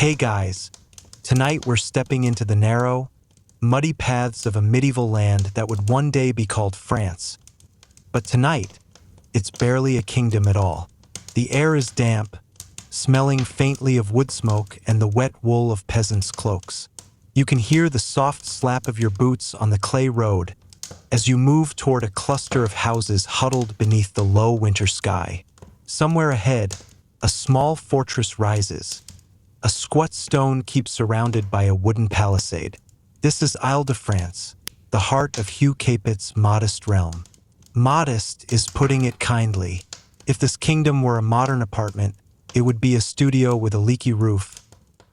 Hey guys, tonight we're stepping into the narrow, muddy paths of a medieval land that would one day be called France. But tonight, it's barely a kingdom at all. The air is damp, smelling faintly of wood smoke and the wet wool of peasants' cloaks. You can hear the soft slap of your boots on the clay road as you move toward a cluster of houses huddled beneath the low winter sky. Somewhere ahead, a small fortress rises. A squat stone keeps surrounded by a wooden palisade. This is Ile-de-France, the heart of Hugh Capet's modest realm. Modest is putting it kindly. If this kingdom were a modern apartment, it would be a studio with a leaky roof,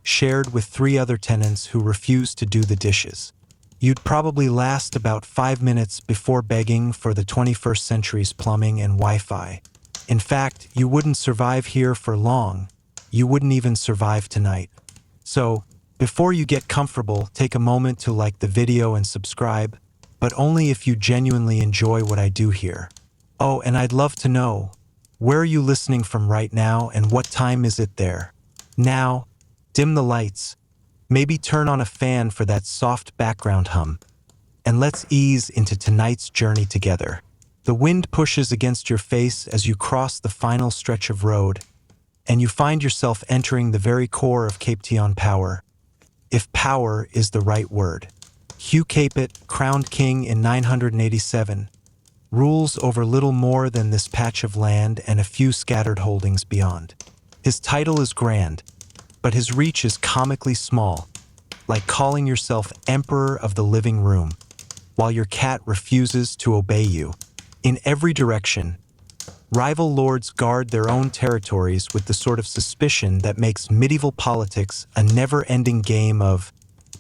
shared with 3 other tenants who refuse to do the dishes. You'd probably last about 5 minutes before begging for the 21st century's plumbing and Wi-Fi. In fact, you wouldn't survive here for long. You wouldn't even survive tonight. So, before you get comfortable, take a moment to like the video and subscribe, but only if you genuinely enjoy what I do here. Oh, and I'd love to know, where are you listening from right now and what time is it there? Now, dim the lights, maybe turn on a fan for that soft background hum, and let's ease into tonight's journey together. The wind pushes against your face as you cross the final stretch of road, and you find yourself entering the very core of Capetian power, if power is the right word. Hugh Capet, crowned king in 987, rules over little more than this patch of land and a few scattered holdings beyond. His title is grand, but his reach is comically small, like calling yourself Emperor of the Living Room, while your cat refuses to obey you. In every direction, rival lords guard their own territories with the sort of suspicion that makes medieval politics a never-ending game of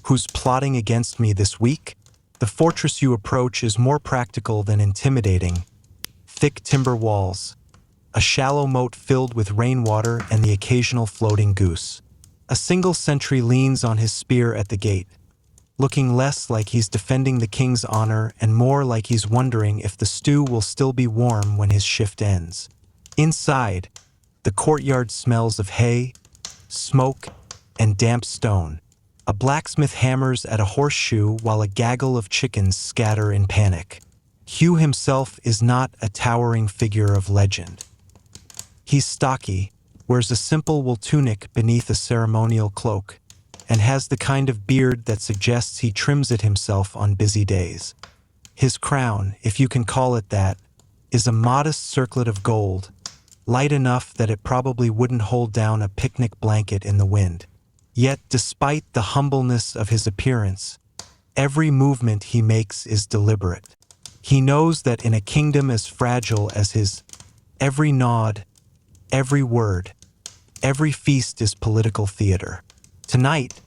who's plotting against me this week? The fortress you approach is more practical than intimidating. Thick timber walls, a shallow moat filled with rainwater and the occasional floating goose. A single sentry leans on his spear at the gate, looking less like he's defending the king's honor and more like he's wondering if the stew will still be warm when his shift ends. Inside, the courtyard smells of hay, smoke, and damp stone. A blacksmith hammers at a horseshoe while a gaggle of chickens scatter in panic. Hugh himself is not a towering figure of legend. He's stocky, wears a simple wool tunic beneath a ceremonial cloak, and has the kind of beard that suggests he trims it himself on busy days. His crown, if you can call it that, is a modest circlet of gold, light enough that it probably wouldn't hold down a picnic blanket in the wind. Yet, despite the humbleness of his appearance, every movement he makes is deliberate. He knows that in a kingdom as fragile as his, every nod, every word, every feast is political theater. Tonight,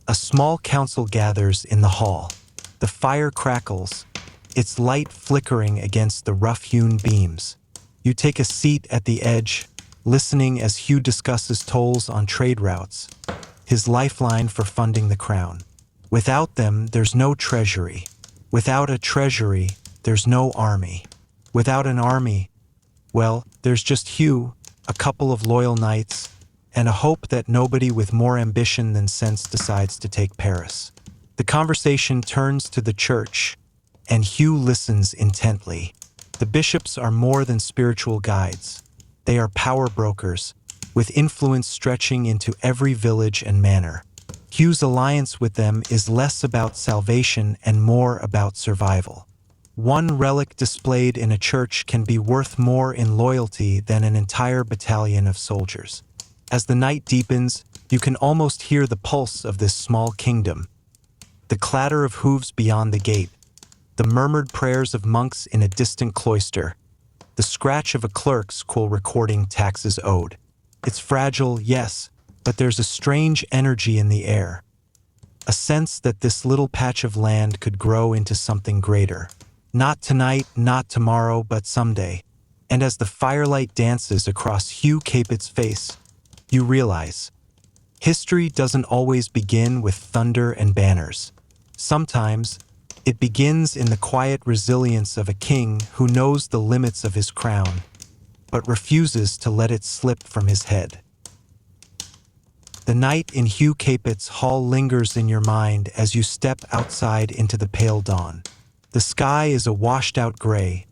a small council gathers in the hall. The fire crackles, its light flickering against the rough-hewn beams. You take a seat at the edge, listening as Hugh discusses tolls on trade routes, his lifeline for funding the crown. Without them, there's no treasury. Without a treasury, there's no army. Without an army, well, there's just Hugh, a couple of loyal knights, and a hope that nobody with more ambition than sense decides to take Paris. The conversation turns to the church, and Hugh listens intently. The bishops are more than spiritual guides. They are power brokers, with influence stretching into every village and manor. Hugh's alliance with them is less about salvation and more about survival. One relic displayed in a church can be worth more in loyalty than an entire battalion of soldiers. As the night deepens, you can almost hear the pulse of this small kingdom. The clatter of hooves beyond the gate, the murmured prayers of monks in a distant cloister, the scratch of a clerk's quill recording taxes owed. It's fragile, yes, but there's a strange energy in the air. A sense that this little patch of land could grow into something greater. Not tonight, not tomorrow, but someday. And as the firelight dances across Hugh Capet's face, you realize, history doesn't always begin with thunder and banners. Sometimes, it begins in the quiet resilience of a king who knows the limits of his crown, but refuses to let it slip from his head. The night in Hugh Capet's hall lingers in your mind as you step outside into the pale dawn. The sky is a washed-out gray,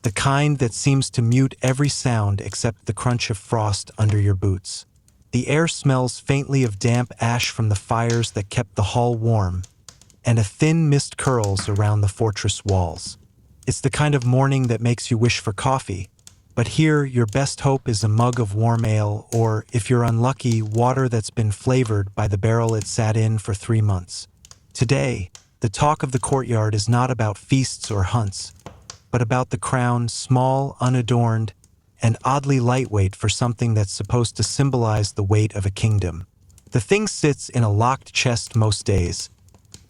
the kind that seems to mute every sound except the crunch of frost under your boots. The air smells faintly of damp ash from the fires that kept the hall warm, and a thin mist curls around the fortress walls. It's the kind of morning that makes you wish for coffee, but here your best hope is a mug of warm ale or, if you're unlucky, water that's been flavored by the barrel it sat in for 3 months. Today, the talk of the courtyard is not about feasts or hunts, but about the crown, small, unadorned, and oddly lightweight for something that's supposed to symbolize the weight of a kingdom. The thing sits in a locked chest most days,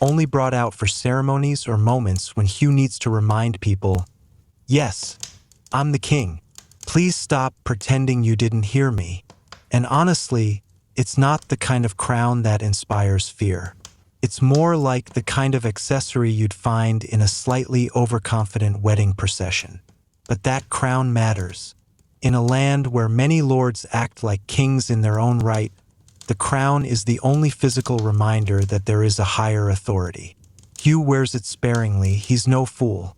only brought out for ceremonies or moments when Hugh needs to remind people, "Yes, I'm the king. Please stop pretending you didn't hear me." And honestly, it's not the kind of crown that inspires fear. It's more like the kind of accessory you'd find in a slightly overconfident wedding procession. But that crown matters. In a land where many lords act like kings in their own right, the crown is the only physical reminder that there is a higher authority. Hugh wears it sparingly, he's no fool.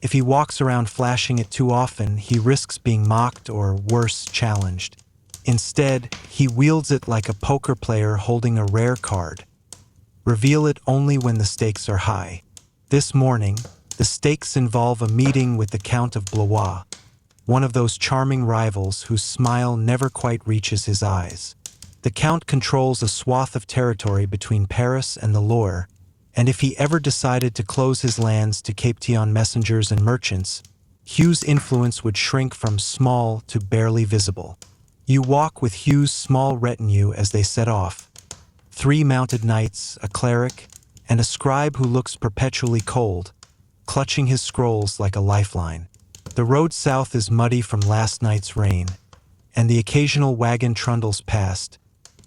If he walks around flashing it too often, he risks being mocked or, worse, challenged. Instead, he wields it like a poker player holding a rare card. Reveal it only when the stakes are high. This morning, the stakes involve a meeting with the Count of Blois, one of those charming rivals whose smile never quite reaches his eyes. The Count controls a swath of territory between Paris and the Loire, and if he ever decided to close his lands to Capetian messengers and merchants, Hugh's influence would shrink from small to barely visible. You walk with Hugh's small retinue as they set off. 3 mounted knights, a cleric, and a scribe who looks perpetually cold, clutching his scrolls like a lifeline. The road south is muddy from last night's rain, and the occasional wagon trundles past,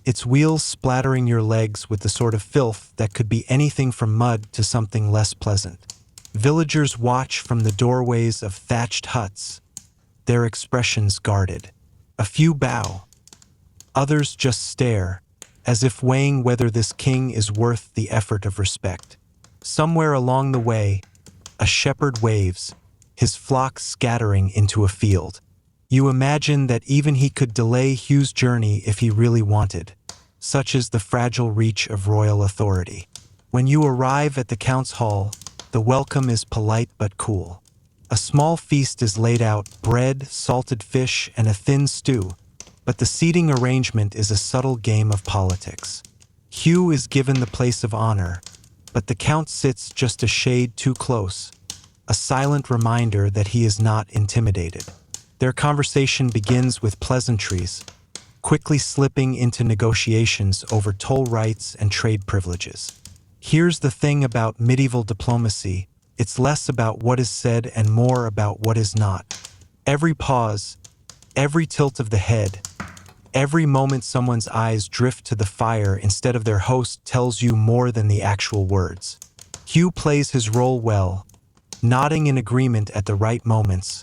its wheels splattering your legs with the sort of filth that could be anything from mud to something less pleasant. Villagers watch from the doorways of thatched huts, their expressions guarded. A few bow. Others just stare, as if weighing whether this king is worth the effort of respect. Somewhere along the way, a shepherd waves, his flock scattering into a field. You imagine that even he could delay Hugh's journey if he really wanted. Such is the fragile reach of royal authority. When you arrive at the Count's Hall, the welcome is polite but cool. A small feast is laid out, bread, salted fish, and a thin stew, but the seating arrangement is a subtle game of politics. Hugh is given the place of honor, but the Count sits just a shade too close, a silent reminder that he is not intimidated. Their conversation begins with pleasantries, quickly slipping into negotiations over toll rights and trade privileges. Here's the thing about medieval diplomacy: it's less about what is said and more about what is not. Every pause, every tilt of the head, every moment someone's eyes drift to the fire instead of their host tells you more than the actual words. Hugh plays his role well, nodding in agreement at the right moments,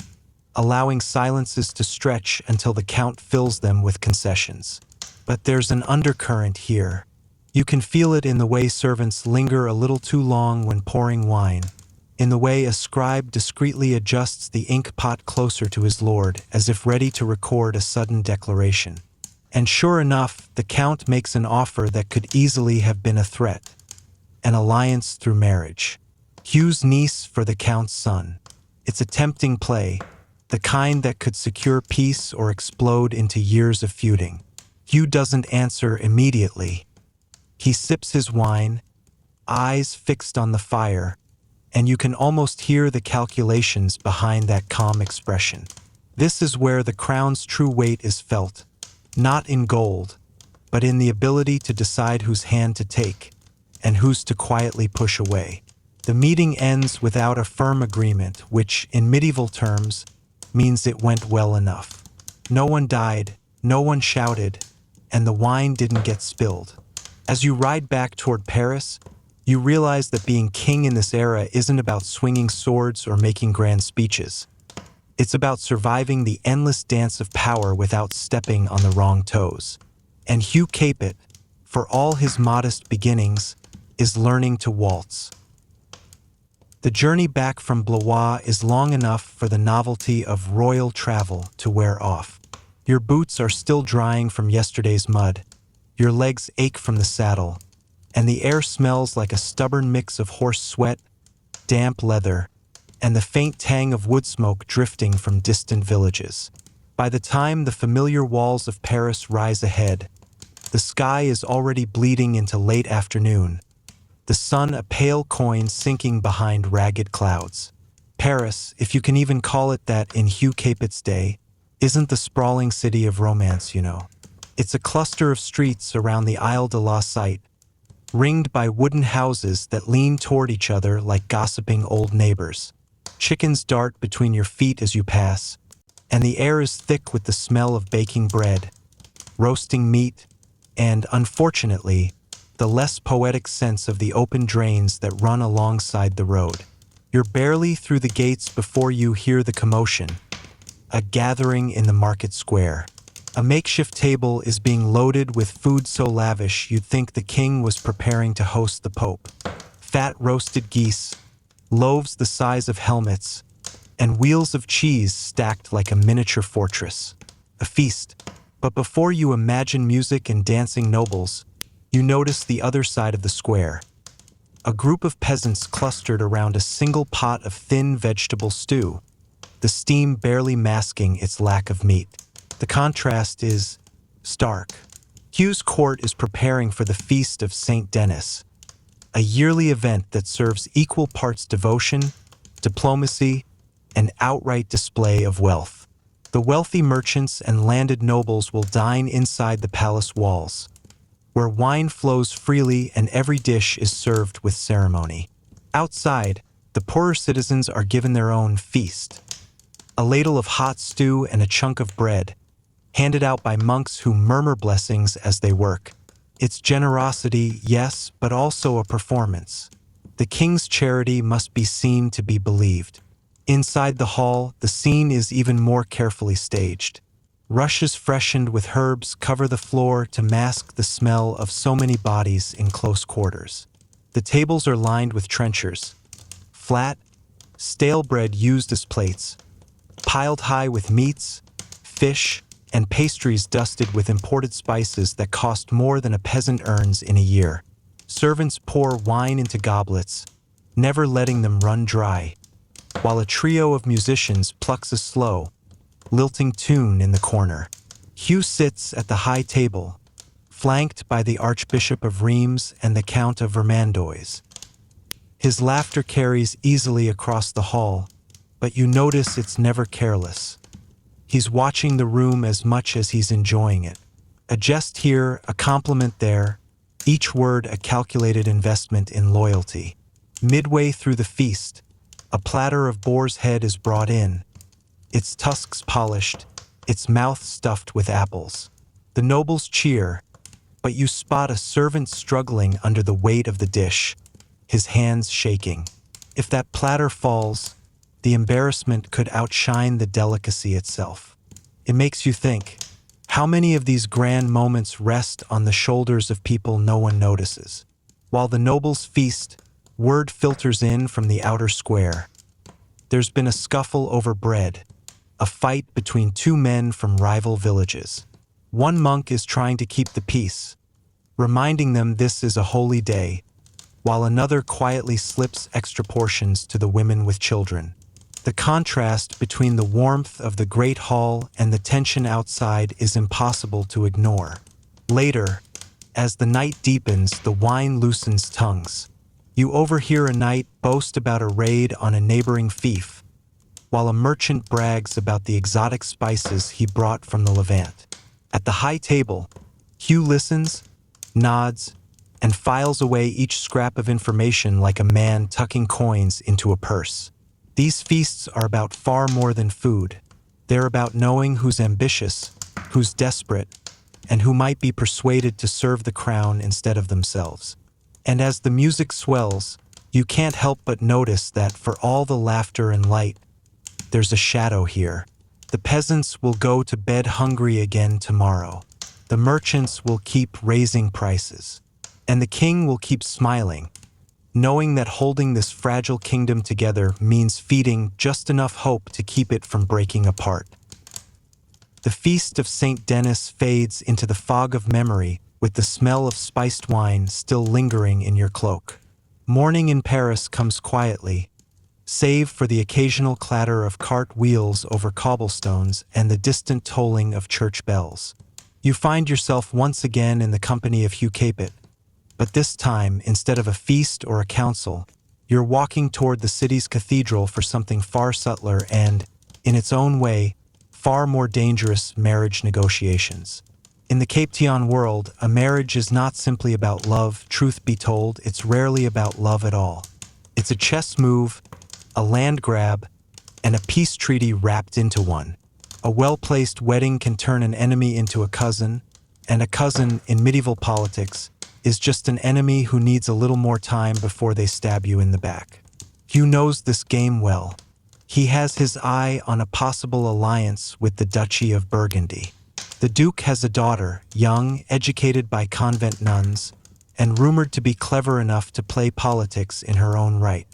allowing silences to stretch until the Count fills them with concessions. But there's an undercurrent here. You can feel it in the way servants linger a little too long when pouring wine, in the way a scribe discreetly adjusts the ink pot closer to his lord as if ready to record a sudden declaration. And sure enough, the Count makes an offer that could easily have been a threat: an alliance through marriage. Hugh's niece for the Count's son. It's a tempting play, the kind that could secure peace or explode into years of feuding. Hugh doesn't answer immediately. He sips his wine, eyes fixed on the fire, and you can almost hear the calculations behind that calm expression. This is where the crown's true weight is felt, not in gold, but in the ability to decide whose hand to take and whose to quietly push away. The meeting ends without a firm agreement, which, in medieval terms, means it went well enough. No one died, no one shouted, and the wine didn't get spilled. As you ride back toward Paris, you realize that being king in this era isn't about swinging swords or making grand speeches. It's about surviving the endless dance of power without stepping on the wrong toes. And Hugh Capet, for all his modest beginnings, is learning to waltz. The journey back from Blois is long enough for the novelty of royal travel to wear off. Your boots are still drying from yesterday's mud, your legs ache from the saddle, and the air smells like a stubborn mix of horse sweat, damp leather, and the faint tang of wood smoke drifting from distant villages. By the time the familiar walls of Paris rise ahead, the sky is already bleeding into late afternoon, the sun a pale coin sinking behind ragged clouds. Paris, if you can even call it that in Hugh Capet's day, isn't the sprawling city of romance, you know. It's a cluster of streets around the Isle de la Cite, ringed by wooden houses that lean toward each other like gossiping old neighbors. Chickens dart between your feet as you pass, and the air is thick with the smell of baking bread, roasting meat, and, unfortunately, the less poetic sense of the open drains that run alongside the road. You're barely through the gates before you hear the commotion. A gathering in the market square. A makeshift table is being loaded with food so lavish you'd think the king was preparing to host the pope. Fat roasted geese, loaves the size of helmets, and wheels of cheese stacked like a miniature fortress. A feast. But before you imagine music and dancing nobles, you notice the other side of the square. A group of peasants clustered around a single pot of thin vegetable stew, the steam barely masking its lack of meat. The contrast is stark. Hugh's court is preparing for the feast of St. Denis, a yearly event that serves equal parts devotion, diplomacy, and outright display of wealth. The wealthy merchants and landed nobles will dine inside the palace walls, where wine flows freely and every dish is served with ceremony. Outside, the poorer citizens are given their own feast. A ladle of hot stew and a chunk of bread, handed out by monks who murmur blessings as they work. It's generosity, yes, but also a performance. The king's charity must be seen to be believed. Inside the hall, the scene is even more carefully staged. Rushes freshened with herbs cover the floor to mask the smell of so many bodies in close quarters. The tables are lined with trenchers, flat, stale bread used as plates, piled high with meats, fish, and pastries dusted with imported spices that cost more than a peasant earns in a year. Servants pour wine into goblets, never letting them run dry, while a trio of musicians plucks a slow, lilting tune in the corner. Hugh sits at the high table, flanked by the Archbishop of Reims and the Count of Vermandois. His laughter carries easily across the hall, but you notice it's never careless. He's watching the room as much as he's enjoying it. A jest here, a compliment there, each word a calculated investment in loyalty. Midway through the feast, a platter of boar's head is brought in, its tusks polished, its mouth stuffed with apples. The nobles cheer, but you spot a servant struggling under the weight of the dish, his hands shaking. If that platter falls, the embarrassment could outshine the delicacy itself. It makes you think, how many of these grand moments rest on the shoulders of people no one notices? While the nobles feast, word filters in from the outer square. There's been a scuffle over bread, a fight between two men from rival villages. One monk is trying to keep the peace, reminding them this is a holy day, while another quietly slips extra portions to the women with children. The contrast between the warmth of the great hall and the tension outside is impossible to ignore. Later, as the night deepens, the wine loosens tongues. You overhear a knight boast about a raid on a neighboring fief, while a merchant brags about the exotic spices he brought from the Levant. At the high table, Hugh listens, nods, and files away each scrap of information like a man tucking coins into a purse. These feasts are about far more than food. They're about knowing who's ambitious, who's desperate, and who might be persuaded to serve the crown instead of themselves. And as the music swells, you can't help but notice that for all the laughter and light, there's a shadow here. The peasants will go to bed hungry again tomorrow. The merchants will keep raising prices, and the king will keep smiling, knowing that holding this fragile kingdom together means feeding just enough hope to keep it from breaking apart. The feast of St. Denis fades into the fog of memory with the smell of spiced wine still lingering in your cloak. Morning in Paris comes quietly, save for the occasional clatter of cart wheels over cobblestones and the distant tolling of church bells. You find yourself once again in the company of Hugh Capet, but this time, instead of a feast or a council, you're walking toward the city's cathedral for something far subtler and, in its own way, far more dangerous marriage negotiations. In the Capetian world, a marriage is not simply about love. Truth be told, it's rarely about love at all. It's a chess move, a land grab, and a peace treaty wrapped into one. A well-placed wedding can turn an enemy into a cousin, and a cousin, in medieval politics, is just an enemy who needs a little more time before they stab you in the back. Hugh knows this game well. He has his eye on a possible alliance with the Duchy of Burgundy. The Duke has a daughter, young, educated by convent nuns, and rumored to be clever enough to play politics in her own right.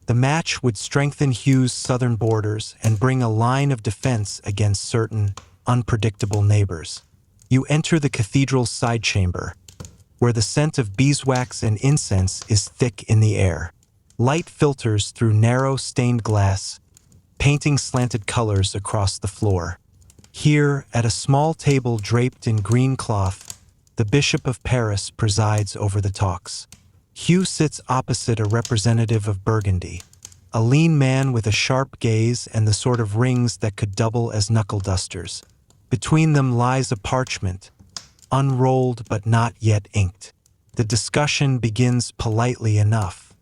The match would strengthen Hugh's southern borders and bring a line of defense against certain, unpredictable neighbors. You enter the cathedral's side chamber, where the scent of beeswax and incense is thick in the air. Light filters through narrow stained glass, painting slanted colors across the floor. Here, at a small table draped in green cloth, the Bishop of Paris presides over the talks. Hugh sits opposite a representative of Burgundy, a lean man with a sharp gaze and the sort of rings that could double as knuckle dusters. Between them lies a parchment, unrolled but not yet inked. The discussion begins politely enough.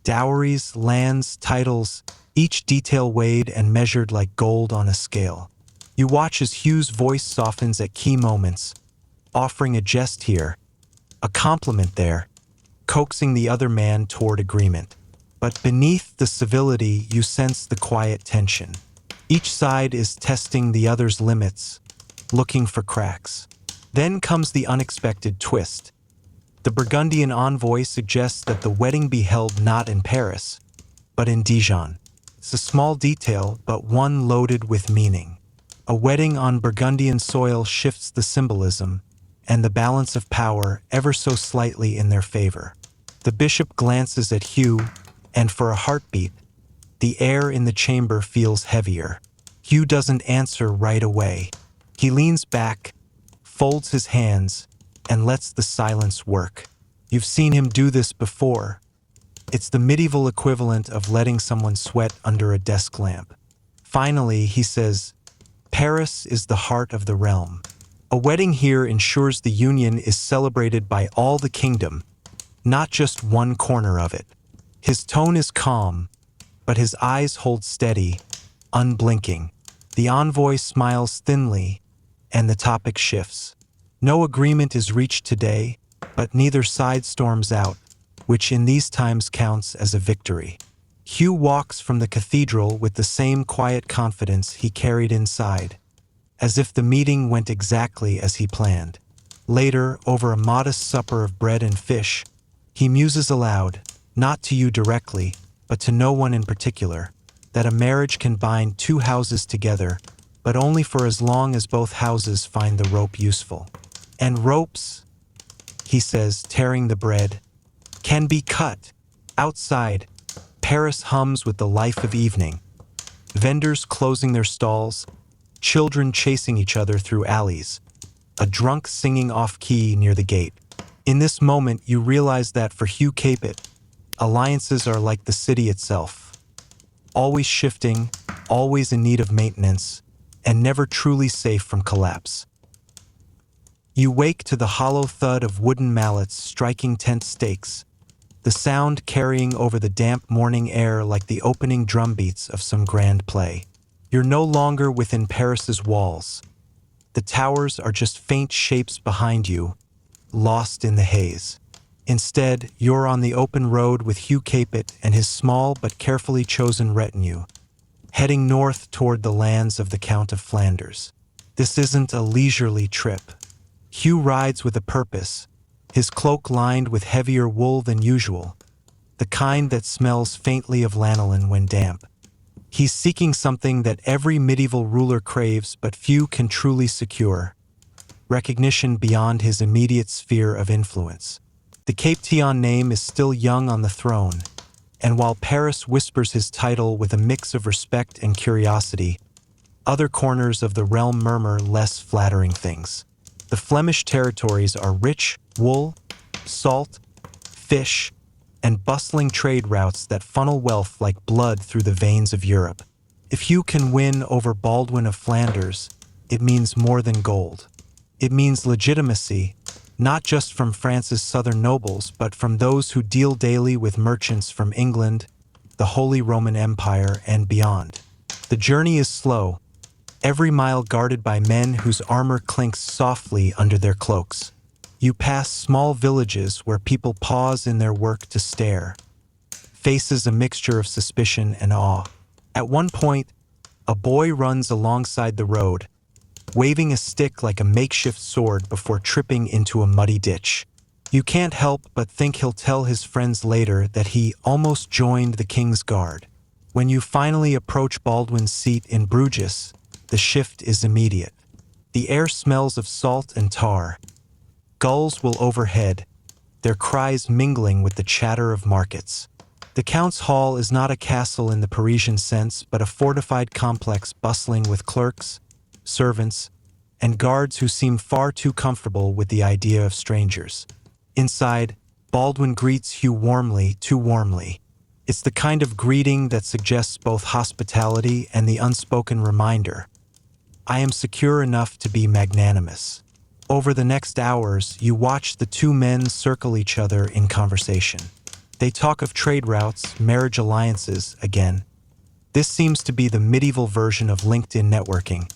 Dowries, lands, titles, each detail weighed and measured like gold on a scale. You watch as Hugh's voice softens at key moments, offering a jest here, a compliment there, coaxing the other man toward agreement. But beneath the civility, you sense the quiet tension. Each side is testing the other's limits, looking for cracks. Then comes the unexpected twist. The Burgundian envoy suggests that the wedding be held not in Paris, but in Dijon. It's a small detail, but one loaded with meaning. A wedding on Burgundian soil shifts the symbolism and the balance of power ever so slightly in their favor. The bishop glances at Hugh, and for a heartbeat, the air in the chamber feels heavier. Hugh doesn't answer right away. He leans back, folds his hands, and lets the silence work. You've seen him do this before. It's the medieval equivalent of letting someone sweat under a desk lamp. Finally, he says, "Paris is the heart of the realm. A wedding here ensures the union is celebrated by all the kingdom, not just one corner of it." His tone is calm, but his eyes hold steady, unblinking. The envoy smiles thinly, and the topic shifts. No agreement is reached today, but neither side storms out, which in these times counts as a victory. Hugh walks from the cathedral with the same quiet confidence he carried inside, as if the meeting went exactly as he planned. Later, over a modest supper of bread and fish, he muses aloud, not to you directly, but to no one in particular, that a marriage can bind two houses together, but only for as long as both houses find the rope useful. And ropes, he says, tearing the bread, can be cut. Outside, Paris hums with the life of evening. Vendors closing their stalls, children chasing each other through alleys, a drunk singing off-key near the gate. In this moment, you realize that for Hugh Capet, alliances are like the city itself, always shifting, always in need of maintenance, and never truly safe from collapse. You wake to the hollow thud of wooden mallets striking tent stakes, the sound carrying over the damp morning air like the opening drumbeats of some grand play. You're no longer within Paris's walls. The towers are just faint shapes behind you, lost in the haze. Instead, you're on the open road with Hugh Capet and his small but carefully chosen retinue, heading north toward the lands of the Count of Flanders. This isn't a leisurely trip. Hugh rides with a purpose, his cloak lined with heavier wool than usual, the kind that smells faintly of lanolin when damp. He's seeking something that every medieval ruler craves but few can truly secure: recognition beyond his immediate sphere of influence. The Capetian name is still young on the throne, and while Paris whispers his title with a mix of respect and curiosity, other corners of the realm murmur less flattering things. The Flemish territories are rich: wool, salt, fish, and bustling trade routes that funnel wealth like blood through the veins of Europe. If Hugh can win over Baldwin of Flanders, it means more than gold. It means legitimacy, not just from France's southern nobles, but from those who deal daily with merchants from England, the Holy Roman Empire, and beyond. The journey is slow, every mile guarded by men whose armor clinks softly under their cloaks. You pass small villages where people pause in their work to stare, faces a mixture of suspicion and awe. At one point, a boy runs alongside the road, waving a stick like a makeshift sword before tripping into a muddy ditch. You can't help but think he'll tell his friends later that he almost joined the King's Guard. When you finally approach Baldwin's seat in Bruges, the shift is immediate. The air smells of salt and tar. Gulls will overhead, their cries mingling with the chatter of markets. The Count's Hall is not a castle in the Parisian sense, but a fortified complex bustling with clerks, servants, and guards who seem far too comfortable with the idea of strangers. Inside, Baldwin greets Hugh warmly, too warmly. It's the kind of greeting that suggests both hospitality and the unspoken reminder: I am secure enough to be magnanimous. Over the next hours, you watch the two men circle each other in conversation. They talk of trade routes, marriage alliances again. This seems to be the medieval version of LinkedIn networking,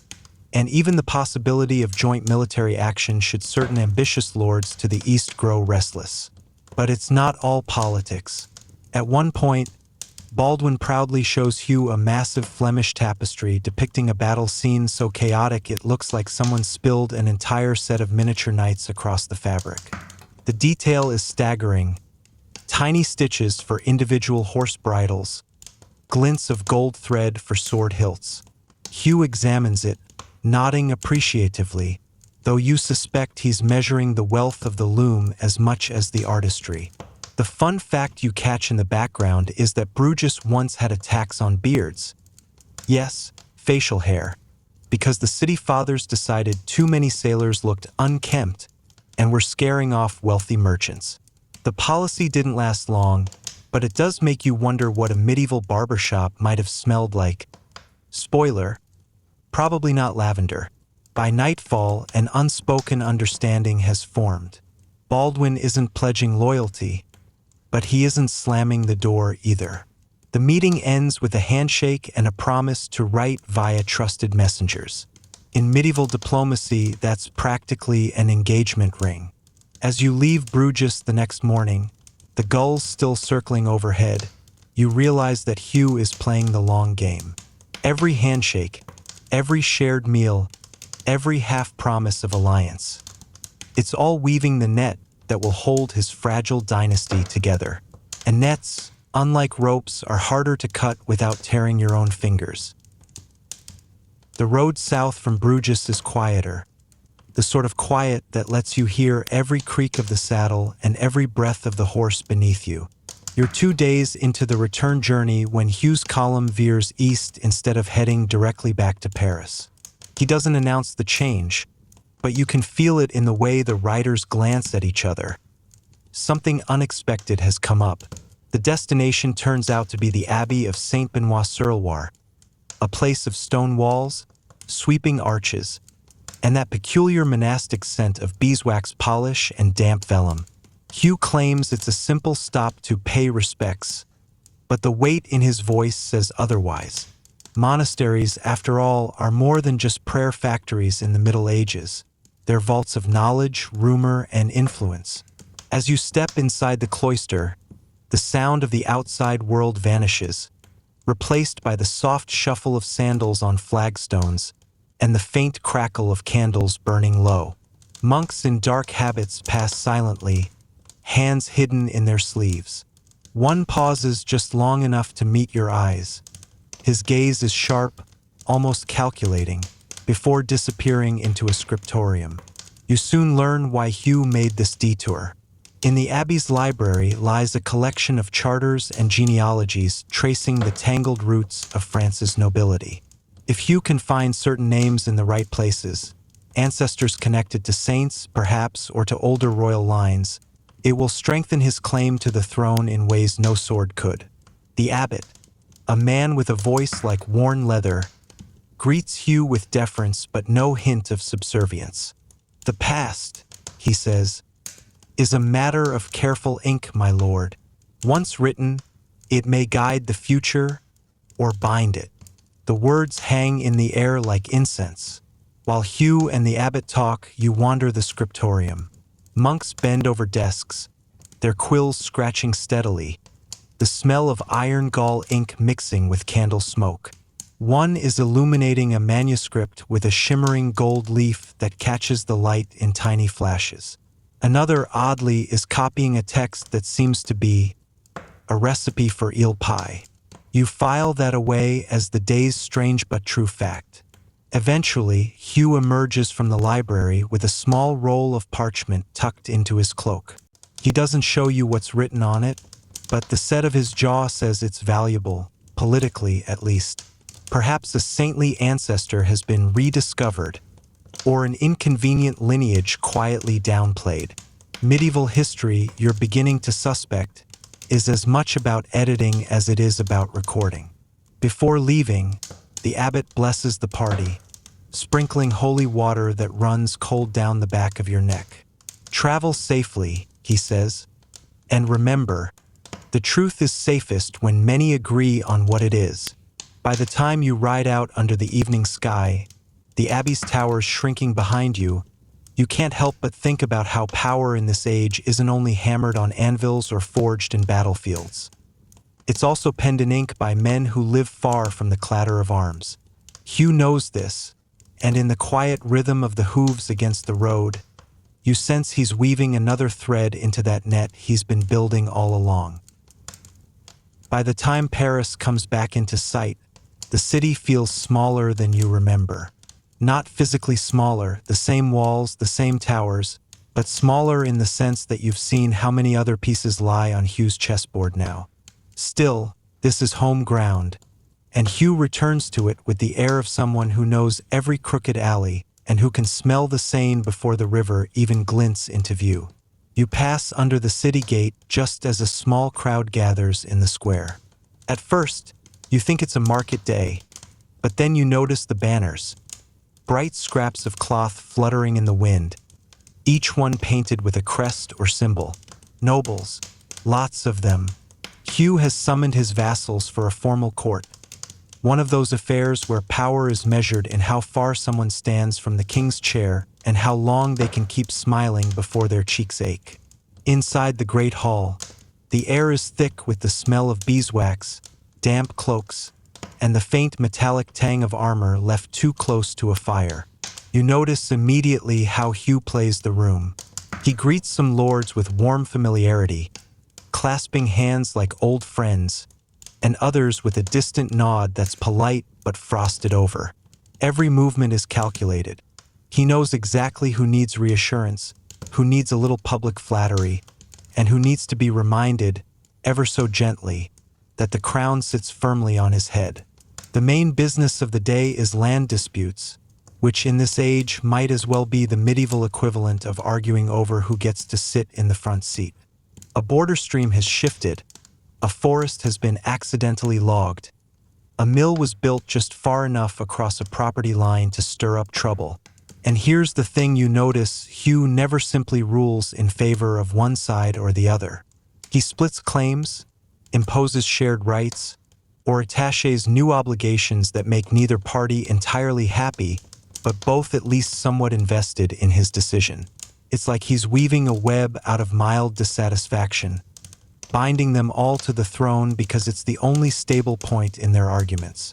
and even the possibility of joint military action should certain ambitious lords to the east grow restless. But it's not all politics. At one point, Baldwin proudly shows Hugh a massive Flemish tapestry depicting a battle scene so chaotic it looks like someone spilled an entire set of miniature knights across the fabric. The detail is staggering: tiny stitches for individual horse bridles, glints of gold thread for sword hilts. Hugh examines it, nodding appreciatively, though you suspect he's measuring the wealth of the loom as much as the artistry. The fun fact you catch in the background is that Bruges once had a tax on beards. Yes, facial hair, because the city fathers decided too many sailors looked unkempt and were scaring off wealthy merchants. The policy didn't last long, but it does make you wonder what a medieval barbershop might have smelled like. Spoiler: probably not lavender. By nightfall, an unspoken understanding has formed. Baldwin isn't pledging loyalty, but he isn't slamming the door either. The meeting ends with a handshake and a promise to write via trusted messengers. In medieval diplomacy, that's practically an engagement ring. As you leave Bruges the next morning, the gulls still circling overhead, you realize that Hugh is playing the long game. Every handshake, every shared meal, every half-promise of alliance. It's all weaving the net that will hold his fragile dynasty together. And nets, unlike ropes, are harder to cut without tearing your own fingers. The road south from Bruges is quieter, the sort of quiet that lets you hear every creak of the saddle and every breath of the horse beneath you. You're 2 days into the return journey when Hugh's column veers east instead of heading directly back to Paris. He doesn't announce the change, but you can feel it in the way the riders glance at each other. Something unexpected has come up. The destination turns out to be the Abbey of Saint-Benoît-sur-Loire, a place of stone walls, sweeping arches, and that peculiar monastic scent of beeswax polish and damp vellum. Hugh claims it's a simple stop to pay respects, but the weight in his voice says otherwise. Monasteries, after all, are more than just prayer factories in the Middle Ages. They're vaults of knowledge, rumor, and influence. As you step inside the cloister, the sound of the outside world vanishes, replaced by the soft shuffle of sandals on flagstones and the faint crackle of candles burning low. Monks in dark habits pass silently, hands hidden in their sleeves. One pauses just long enough to meet your eyes. His gaze is sharp, almost calculating, before disappearing into a scriptorium. You soon learn why Hugh made this detour. In the Abbey's library lies a collection of charters and genealogies tracing the tangled roots of France's nobility. If Hugh can find certain names in the right places, ancestors connected to saints, perhaps, or to older royal lines, it will strengthen his claim to the throne in ways no sword could. The abbot, a man with a voice like worn leather, greets Hugh with deference but no hint of subservience. "The past," he says, "is a matter of careful ink, my lord. Once written, it may guide the future or bind it." The words hang in the air like incense. While Hugh and the abbot talk, you wander the scriptorium. Monks bend over desks, their quills scratching steadily, the smell of iron gall ink mixing with candle smoke. One is illuminating a manuscript with a shimmering gold leaf that catches the light in tiny flashes. Another, oddly, is copying a text that seems to be a recipe for eel pie. You file that away as the day's strange but true fact. Eventually, Hugh emerges from the library with a small roll of parchment tucked into his cloak. He doesn't show you what's written on it, but the set of his jaw says it's valuable, politically at least. Perhaps a saintly ancestor has been rediscovered, or an inconvenient lineage quietly downplayed. Medieval history, you're beginning to suspect, is as much about editing as it is about recording. Before leaving, the abbot blesses the party, sprinkling holy water that runs cold down the back of your neck. "Travel safely," he says, "and remember, the truth is safest when many agree on what it is." By the time you ride out under the evening sky, the Abbey's towers shrinking behind you, you can't help but think about how power in this age isn't only hammered on anvils or forged in battlefields. It's also penned in ink by men who live far from the clatter of arms. Hugh knows this, and in the quiet rhythm of the hooves against the road, you sense he's weaving another thread into that net he's been building all along. By the time Paris comes back into sight, the city feels smaller than you remember. Not physically smaller, the same walls, the same towers, but smaller in the sense that you've seen how many other pieces lie on Hugh's chessboard now. Still, this is home ground, and Hugh returns to it with the air of someone who knows every crooked alley and who can smell the Seine before the river even glints into view. You pass under the city gate just as a small crowd gathers in the square. At first, you think it's a market day, but then you notice the banners. Bright scraps of cloth fluttering in the wind, each one painted with a crest or symbol. Nobles, lots of them. Hugh has summoned his vassals for a formal court. One of those affairs where power is measured in how far someone stands from the king's chair and how long they can keep smiling before their cheeks ache. Inside the great hall, the air is thick with the smell of beeswax, damp cloaks, and the faint metallic tang of armor left too close to a fire. You notice immediately how Hugh plays the room. He greets some lords with warm familiarity, clasping hands like old friends, and others with a distant nod that's polite but frosted over. Every movement is calculated. He knows exactly who needs reassurance, who needs a little public flattery, and who needs to be reminded, ever so gently, that the crown sits firmly on his head. The main business of the day is land disputes, which in this age might as well be the medieval equivalent of arguing over who gets to sit in the front seat. A border stream has shifted, a forest has been accidentally logged, a mill was built just far enough across a property line to stir up trouble. And here's the thing you notice: Hugh never simply rules in favor of one side or the other. He splits claims, imposes shared rights, or attaches new obligations that make neither party entirely happy, but both at least somewhat invested in his decision. It's like he's weaving a web out of mild dissatisfaction, binding them all to the throne because it's the only stable point in their arguments.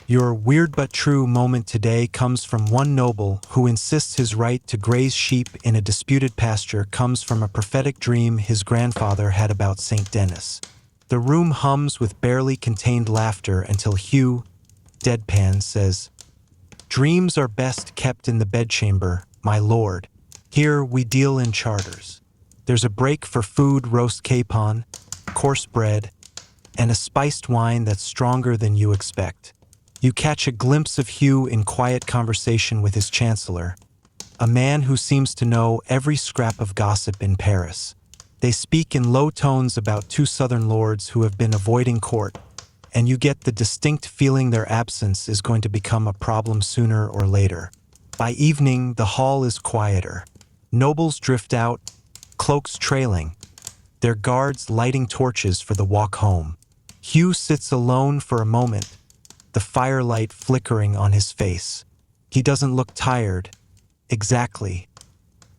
Your weird but true moment today comes from one noble who insists his right to graze sheep in a disputed pasture comes from a prophetic dream his grandfather had about St. Denis. The room hums with barely contained laughter until Hugh, deadpan, says, "Dreams are best kept in the bedchamber, my lord. Here we deal in charters." There's a break for food, roast capon, coarse bread, and a spiced wine that's stronger than you expect. You catch a glimpse of Hugh in quiet conversation with his chancellor, a man who seems to know every scrap of gossip in Paris. They speak in low tones about two southern lords who have been avoiding court, and you get the distinct feeling their absence is going to become a problem sooner or later. By evening, the hall is quieter. Nobles drift out, cloaks trailing, their guards lighting torches for the walk home. Hugh sits alone for a moment, the firelight flickering on his face. He doesn't look tired, exactly.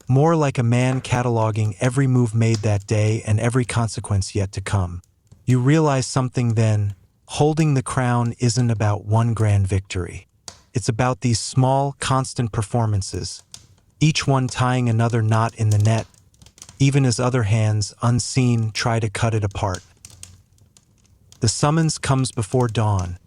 More like a man cataloging every move made that day and every consequence yet to come. You realize something then: holding the crown isn't about one grand victory. It's about these small, constant performances, each one tying another knot in the net, even as other hands, unseen, try to cut it apart. The summons comes before dawn,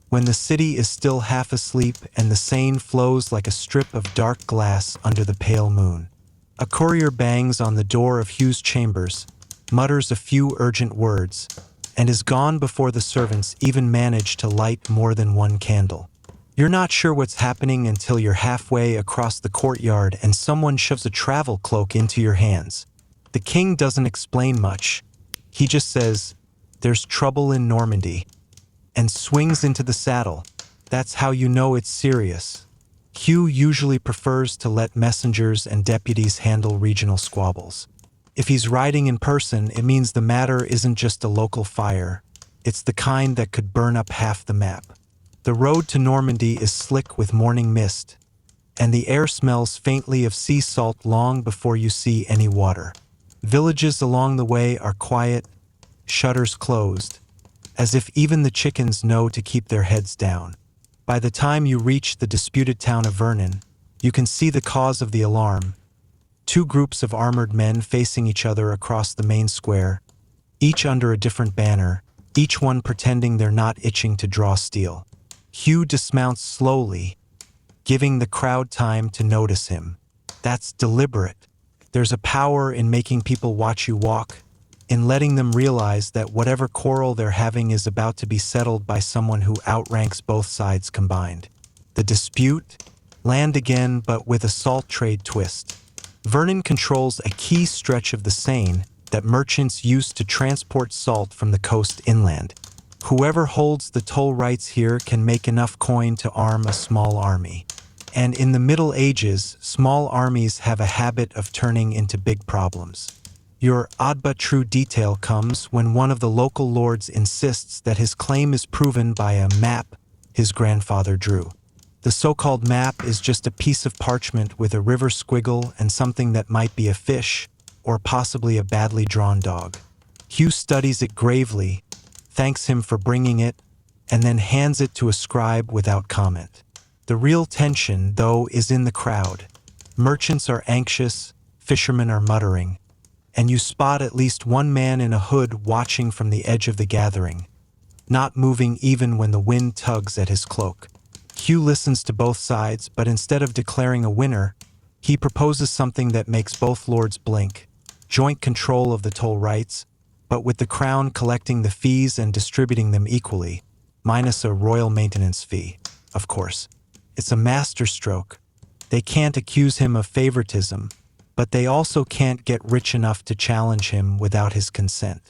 when the city is still half asleep and the Seine flows like a strip of dark glass under the pale moon. A courier bangs on the door of Hugh's chambers, mutters a few urgent words, and is gone before the servants even manage to light more than one candle. You're not sure what's happening until you're halfway across the courtyard and someone shoves a travel cloak into your hands. The king doesn't explain much. He just says, "There's trouble in Normandy," and swings into the saddle. That's how you know it's serious. Hugh usually prefers to let messengers and deputies handle regional squabbles. If he's riding in person, it means the matter isn't just a local fire. It's the kind that could burn up half the map. The road to Normandy is slick with morning mist, and the air smells faintly of sea salt long before you see any water. Villages along the way are quiet, shutters closed, as if even the chickens know to keep their heads down. By the time you reach the disputed town of Vernon, you can see the cause of the alarm. Two groups of armored men facing each other across the main square, each under a different banner, each one pretending they're not itching to draw steel. Hugh dismounts slowly, giving the crowd time to notice him. That's deliberate. There's a power in making people watch you walk, in letting them realize that whatever quarrel they're having is about to be settled by someone who outranks both sides combined. The dispute? Land again, but with a salt trade twist. Vernon controls a key stretch of the Seine that merchants use to transport salt from the coast inland. Whoever holds the toll rights here can make enough coin to arm a small army. And in the Middle Ages, small armies have a habit of turning into big problems. Your odd but true detail comes when one of the local lords insists that his claim is proven by a map his grandfather drew. The so-called map is just a piece of parchment with a river squiggle and something that might be a fish, or possibly a badly drawn dog. Hugh studies it gravely, thanks him for bringing it, and then hands it to a scribe without comment. The real tension, though, is in the crowd. Merchants are anxious, fishermen are muttering, and you spot at least one man in a hood watching from the edge of the gathering, not moving even when the wind tugs at his cloak. Hugh listens to both sides, but instead of declaring a winner, he proposes something that makes both lords blink: joint control of the toll rights, but with the crown collecting the fees and distributing them equally, minus a royal maintenance fee, of course. It's a masterstroke. They can't accuse him of favoritism, but they also can't get rich enough to challenge him without his consent.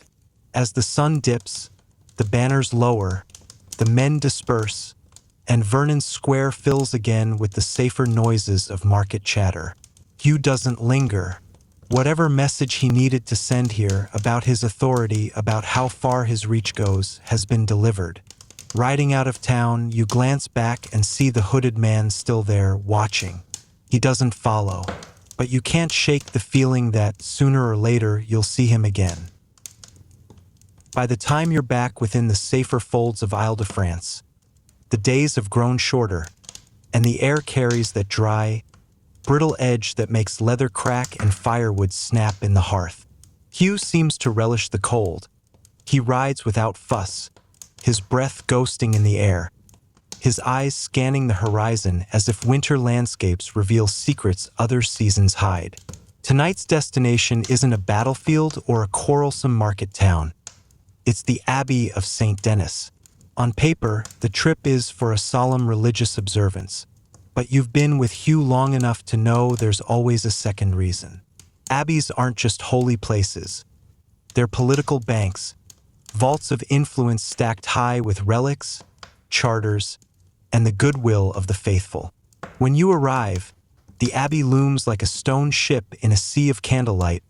As the sun dips, the banners lower, the men disperse, and Vernon's square fills again with the safer noises of market chatter. Hugh doesn't linger. Whatever message he needed to send here about his authority, about how far his reach goes, has been delivered. Riding out of town, you glance back and see the hooded man still there, watching. He doesn't follow, but you can't shake the feeling that, sooner or later, you'll see him again. By the time you're back within the safer folds of Isle de France, The days have grown shorter, and the air carries that dry, brittle edge that makes leather crack and firewood snap in the hearth. Hugh seems to relish the cold. He rides without fuss, his breath ghosting in the air, his eyes scanning the horizon as if winter landscapes reveal secrets other seasons hide. Tonight's destination isn't a battlefield or a quarrelsome market town. It's the Abbey of St. Denis. On paper, the trip is for a solemn religious observance, but you've been with Hugh long enough to know there's always a second reason. Abbeys aren't just holy places. They're political banks, vaults of influence stacked high with relics, charters, and the goodwill of the faithful. When you arrive, the abbey looms like a stone ship in a sea of candlelight,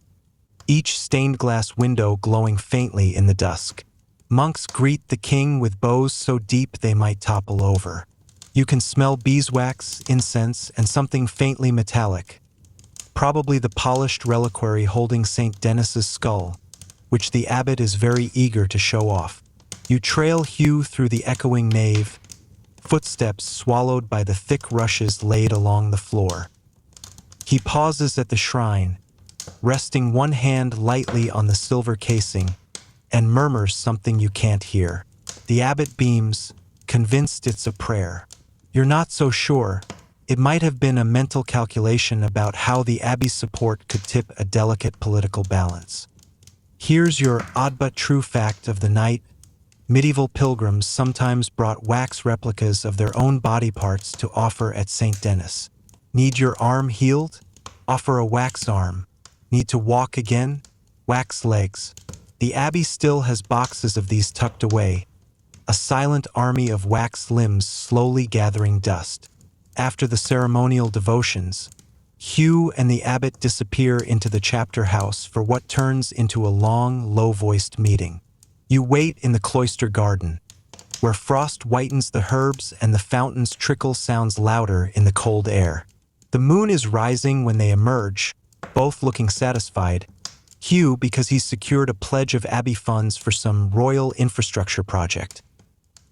each stained glass window glowing faintly in the dusk. Monks greet the king with bows so deep they might topple over. You can smell beeswax, incense, and something faintly metallic, probably the polished reliquary holding St. Denis's skull, which the abbot is very eager to show off. You trail Hugh through the echoing nave, footsteps swallowed by the thick rushes laid along the floor. He pauses at the shrine, resting one hand lightly on the silver casing, and murmurs something you can't hear. The abbot beams, convinced it's a prayer. You're not so sure. It might have been a mental calculation about how the abbey's support could tip a delicate political balance. Here's your odd but true fact of the night. Medieval pilgrims sometimes brought wax replicas of their own body parts to offer at St. Denis. Need your arm healed? Offer a wax arm. Need to walk again? Wax legs. The abbey still has boxes of these tucked away, a silent army of wax limbs slowly gathering dust. After the ceremonial devotions, Hugh and the abbot disappear into the chapter house for what turns into a long, low-voiced meeting. You wait in the cloister garden, where frost whitens the herbs and the fountain's trickle sounds louder in the cold air. The moon is rising when they emerge, both looking satisfied. Hugh because he's secured a pledge of abbey funds for some royal infrastructure project.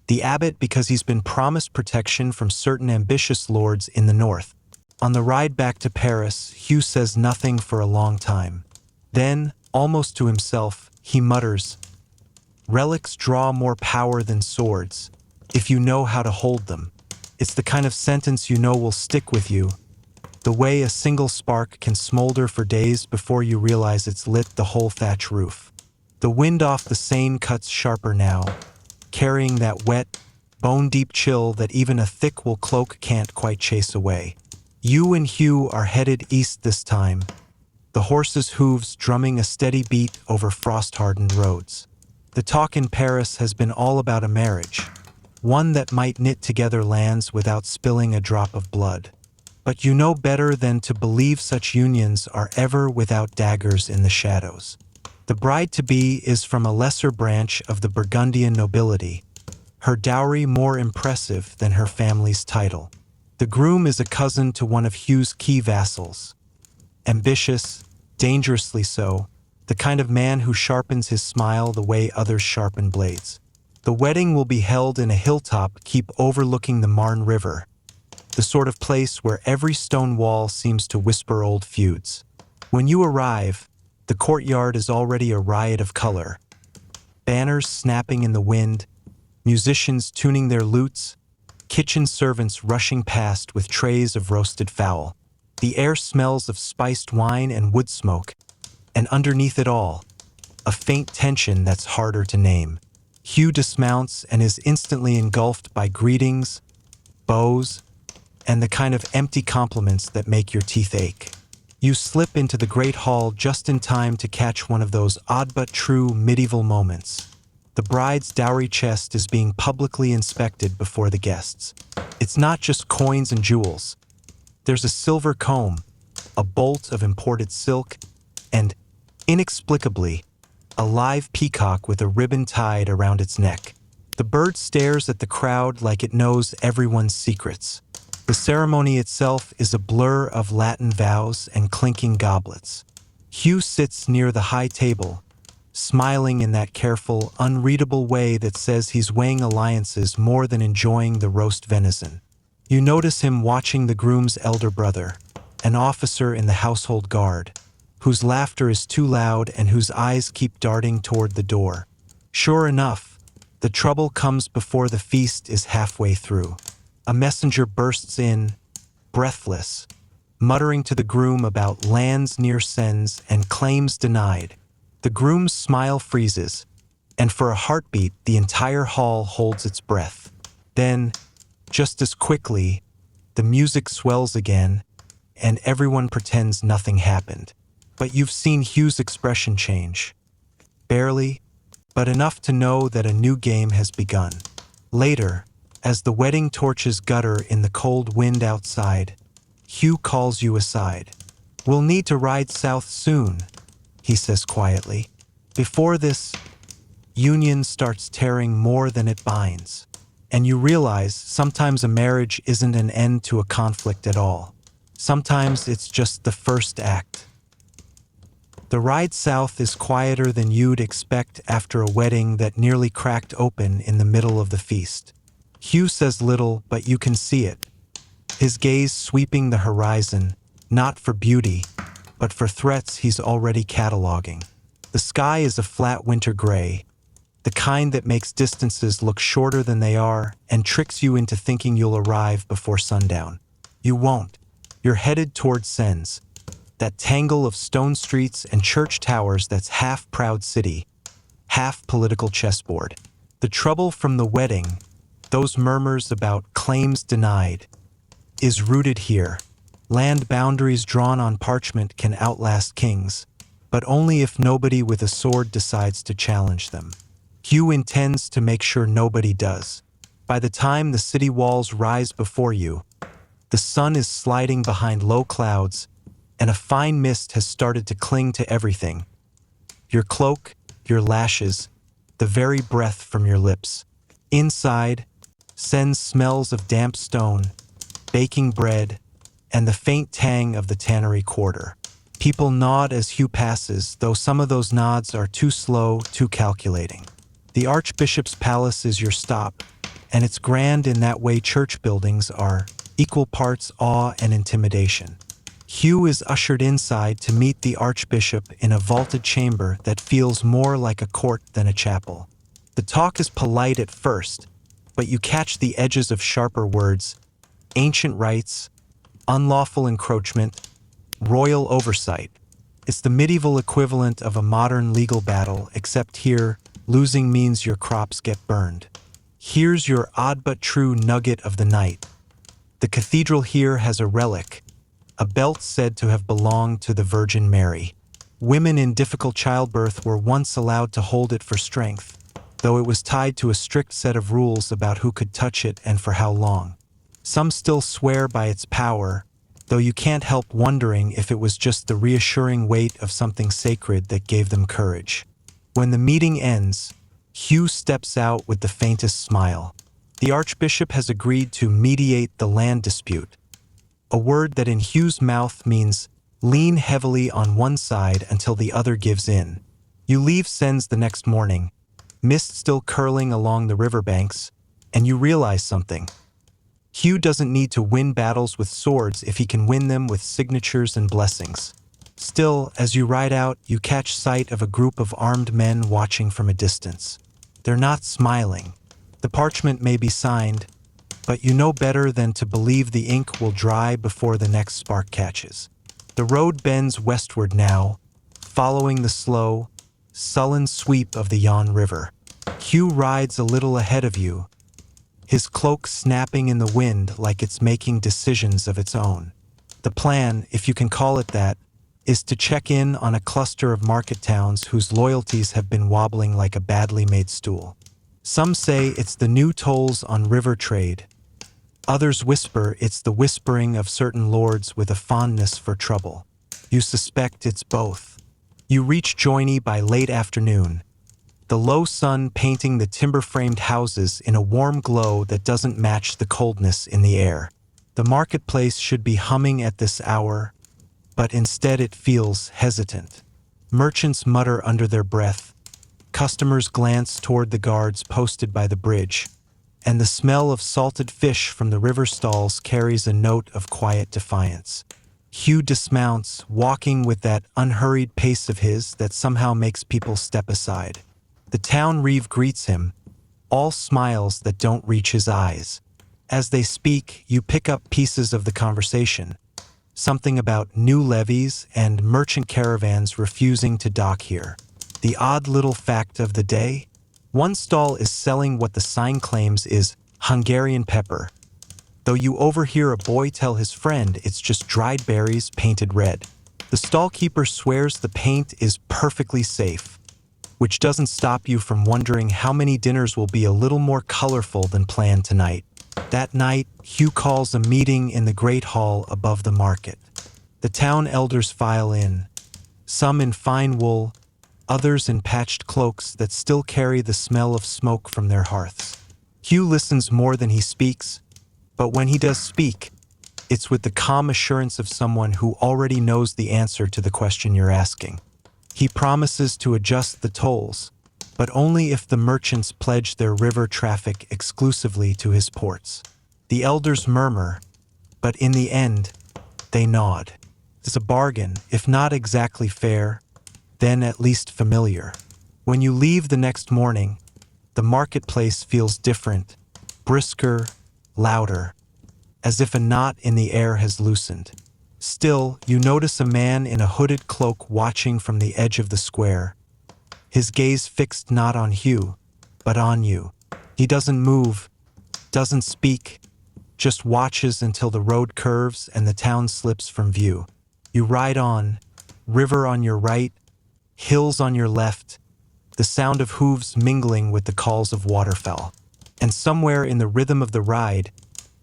The abbot because he's been promised protection from certain ambitious lords in the north. On the ride back to Paris, Hugh says nothing for a long time. Then, almost to himself, he mutters, "Relics draw more power than swords, if you know how to hold them." It's the kind of sentence you know will stick with you, the way a single spark can smolder for days before you realize it's lit the whole thatch roof. The wind off the Seine cuts sharper now, carrying that wet, bone-deep chill that even a thick wool cloak can't quite chase away. You and Hugh are headed east this time, the horses' hooves drumming a steady beat over frost-hardened roads. The talk in Paris has been all about a marriage, one that might knit together lands without spilling a drop of blood. But you know better than to believe such unions are ever without daggers in the shadows. The bride-to-be is from a lesser branch of the Burgundian nobility, her dowry more impressive than her family's title. The groom is a cousin to one of Hugh's key vassals. Ambitious, dangerously so, the kind of man who sharpens his smile the way others sharpen blades. The wedding will be held in a hilltop keep overlooking the Marne River, the sort of place where every stone wall seems to whisper old feuds. When you arrive, the courtyard is already a riot of color. Banners snapping in the wind, musicians tuning their lutes, kitchen servants rushing past with trays of roasted fowl. The air smells of spiced wine and wood smoke, and underneath it all, a faint tension that's harder to name. Hugh dismounts and is instantly engulfed by greetings, bows, and the kind of empty compliments that make your teeth ache. You slip into the great hall just in time to catch one of those odd but true medieval moments. The bride's dowry chest is being publicly inspected before the guests. It's not just coins and jewels. There's a silver comb, a bolt of imported silk, and, inexplicably, a live peacock with a ribbon tied around its neck. The bird stares at the crowd like it knows everyone's secrets. The ceremony itself is a blur of Latin vows and clinking goblets. Hugh sits near the high table, smiling in that careful, unreadable way that says he's weighing alliances more than enjoying the roast venison. You notice him watching the groom's elder brother, an officer in the household guard, whose laughter is too loud and whose eyes keep darting toward the door. Sure enough, the trouble comes before the feast is halfway through. A messenger bursts in, breathless, muttering to the groom about lands near Sens and claims denied. The groom's smile freezes, and for a heartbeat the entire hall holds its breath. Then, just as quickly, the music swells again, and everyone pretends nothing happened. But you've seen Hugh's expression change. Barely, but enough to know that a new game has begun. Later, as the wedding torches gutter in the cold wind outside, Hugh calls you aside. "We'll need to ride south soon," he says quietly. "Before this union starts tearing more than it binds." And you realize sometimes a marriage isn't an end to a conflict at all. Sometimes it's just the first act. The ride south is quieter than you'd expect after a wedding that nearly cracked open in the middle of the feast. Hugh says little, but you can see it. His gaze sweeping the horizon, not for beauty, but for threats he's already cataloging. The sky is a flat winter gray, the kind that makes distances look shorter than they are and tricks you into thinking you'll arrive before sundown. You won't. You're headed toward Sens, that tangle of stone streets and church towers that's half proud city, half political chessboard. The trouble from the wedding, those murmurs about claims denied, is rooted here. Land boundaries drawn on parchment can outlast kings, but only if nobody with a sword decides to challenge them. Hugh intends to make sure nobody does. By the time the city walls rise before you, the sun is sliding behind low clouds, and a fine mist has started to cling to everything. Your cloak, your lashes, the very breath from your lips. Inside, Sens smells of damp stone, baking bread, and the faint tang of the tannery quarter. People nod as Hugh passes, though some of those nods are too slow, too calculating. The Archbishop's palace is your stop, and it's grand in that way church buildings are, equal parts awe and intimidation. Hugh is ushered inside to meet the Archbishop in a vaulted chamber that feels more like a court than a chapel. The talk is polite at first, but you catch the edges of sharper words: ancient rites, unlawful encroachment, royal oversight. It's the medieval equivalent of a modern legal battle, except here, losing means your crops get burned. Here's your odd but true nugget of the night. The cathedral here has a relic, a belt said to have belonged to the Virgin Mary. Women in difficult childbirth were once allowed to hold it for strength, though it was tied to a strict set of rules about who could touch it and for how long. Some still swear by its power, though you can't help wondering if it was just the reassuring weight of something sacred that gave them courage. When the meeting ends, Hugh steps out with the faintest smile. The Archbishop has agreed to mediate the land dispute, a word that in Hugh's mouth means lean heavily on one side until the other gives in. You leave Sens the next morning, mist still curling along the riverbanks, and you realize something. Hugh doesn't need to win battles with swords if he can win them with signatures and blessings. Still, as you ride out, you catch sight of a group of armed men watching from a distance. They're not smiling. The parchment may be signed, but you know better than to believe the ink will dry before the next spark catches. The road bends westward now, following the slow, sullen sweep of the Yonne River. Hugh rides a little ahead of you, his cloak snapping in the wind like it's making decisions of its own. The plan, if you can call it that, is to check in on a cluster of market towns whose loyalties have been wobbling like a badly made stool. Some say it's the new tolls on river trade. Others whisper it's the whispering of certain lords with a fondness for trouble. You suspect it's both. You reach Joigny by late afternoon, the low sun painting the timber-framed houses in a warm glow that doesn't match the coldness in the air. The marketplace should be humming at this hour, but instead it feels hesitant. Merchants mutter under their breath, Customers glance toward the guards posted by the bridge, and the smell of salted fish from the river stalls carries a note of quiet defiance. Hugh dismounts, walking with that unhurried pace of his that somehow makes people step aside. The town reeve greets him, all smiles that don't reach his eyes. As they speak, you pick up pieces of the conversation. Something about new levies and merchant caravans refusing to dock here. The odd little fact of the day? One stall is selling what the sign claims is Hungarian pepper, though you overhear a boy tell his friend it's just dried berries painted red. The stallkeeper swears the paint is perfectly safe, which doesn't stop you from wondering how many dinners will be a little more colorful than planned tonight. That night, Hugh calls a meeting in the great hall above the market. The town elders file in, some in fine wool, others in patched cloaks that still carry the smell of smoke from their hearths. Hugh listens more than he speaks, but when he does speak, it's with the calm assurance of someone who already knows the answer to the question you're asking. He promises to adjust the tolls, but only if the merchants pledge their river traffic exclusively to his ports. The elders murmur, but in the end, they nod. It's a bargain, if not exactly fair, then at least familiar. When you leave the next morning, the marketplace feels different, brisker, louder, as if a knot in the air has loosened. Still, you notice a man in a hooded cloak watching from the edge of the square, his gaze fixed not on Hugh, but on you. He doesn't move, doesn't speak, just watches until the road curves and the town slips from view. You ride on, river on your right, hills on your left, the sound of hooves mingling with the calls of waterfowl. And somewhere in the rhythm of the ride,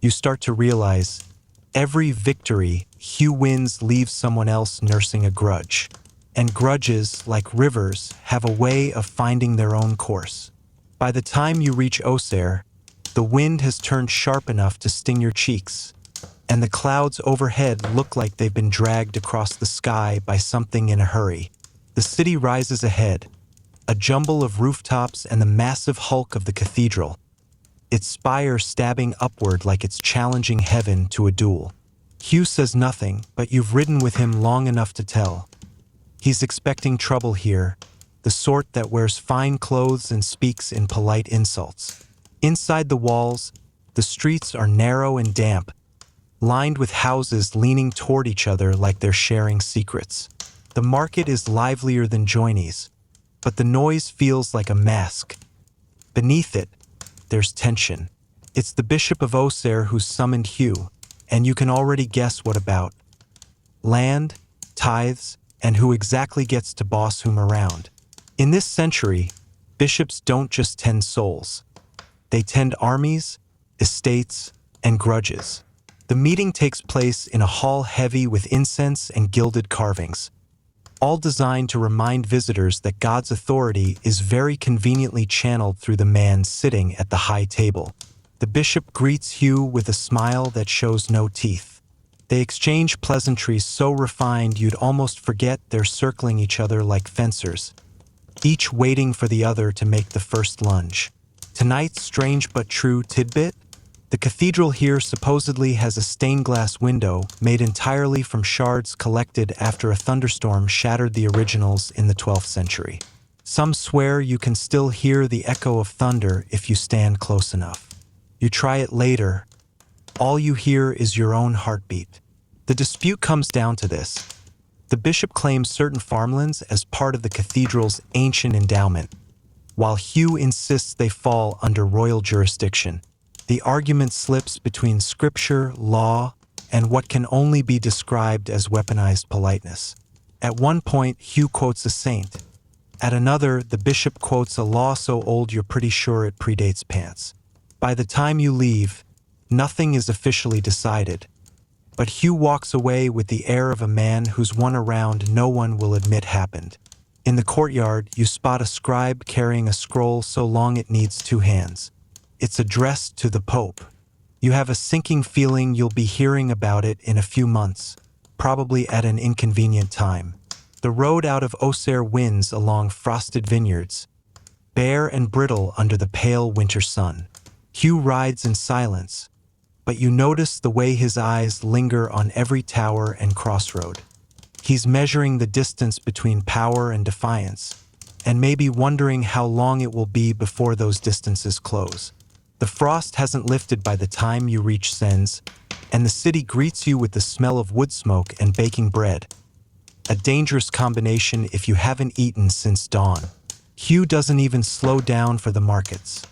you start to realize every victory Hugh wins leaves someone else nursing a grudge. And grudges, like rivers, have a way of finding their own course. By the time you reach Auxerre, the wind has turned sharp enough to sting your cheeks, and the clouds overhead look like they've been dragged across the sky by something in a hurry. The city rises ahead, a jumble of rooftops and the massive hulk of the cathedral, its spire stabbing upward like it's challenging heaven to a duel. Hugh says nothing, but you've ridden with him long enough to tell. He's expecting trouble here, the sort that wears fine clothes and speaks in polite insults. Inside the walls, the streets are narrow and damp, lined with houses leaning toward each other like they're sharing secrets. The market is livelier than Joiny's, but the noise feels like a mask. Beneath it, there's tension. It's the Bishop of Auxerre who's summoned Hugh, and you can already guess what about. Land, tithes, and who exactly gets to boss whom around. In this century, bishops don't just tend souls. They tend armies, estates, and grudges. The meeting takes place in a hall heavy with incense and gilded carvings, all designed to remind visitors that God's authority is very conveniently channeled through the man sitting at the high table. The bishop greets Hugh with a smile that shows no teeth. They exchange pleasantries so refined you'd almost forget they're circling each other like fencers, each waiting for the other to make the first lunge. Tonight's strange but true tidbit? The cathedral here supposedly has a stained glass window made entirely from shards collected after a thunderstorm shattered the originals in the 12th century. Some swear you can still hear the echo of thunder if you stand close enough. You try it later. All you hear is your own heartbeat. The dispute comes down to this. The bishop claims certain farmlands as part of the cathedral's ancient endowment, while Hugh insists they fall under royal jurisdiction. The argument slips between scripture, law, and what can only be described as weaponized politeness. At one point, Hugh quotes a saint. At another, the bishop quotes a law so old you're pretty sure it predates pants. By the time you leave, nothing is officially decided, but Hugh walks away with the air of a man who's won a round no one will admit happened. In the courtyard, you spot a scribe carrying a scroll so long it needs two hands. It's addressed to the Pope. You have a sinking feeling you'll be hearing about it in a few months, probably at an inconvenient time. The road out of Auxerre winds along frosted vineyards, bare and brittle under the pale winter sun. Hugh rides in silence, but you notice the way his eyes linger on every tower and crossroad. He's measuring the distance between power and defiance, and maybe wondering how long it will be before those distances close. The frost hasn't lifted by the time you reach Sens, and the city greets you with the smell of wood smoke and baking bread. A dangerous combination if you haven't eaten since dawn. Hugh doesn't even slow down for the markets.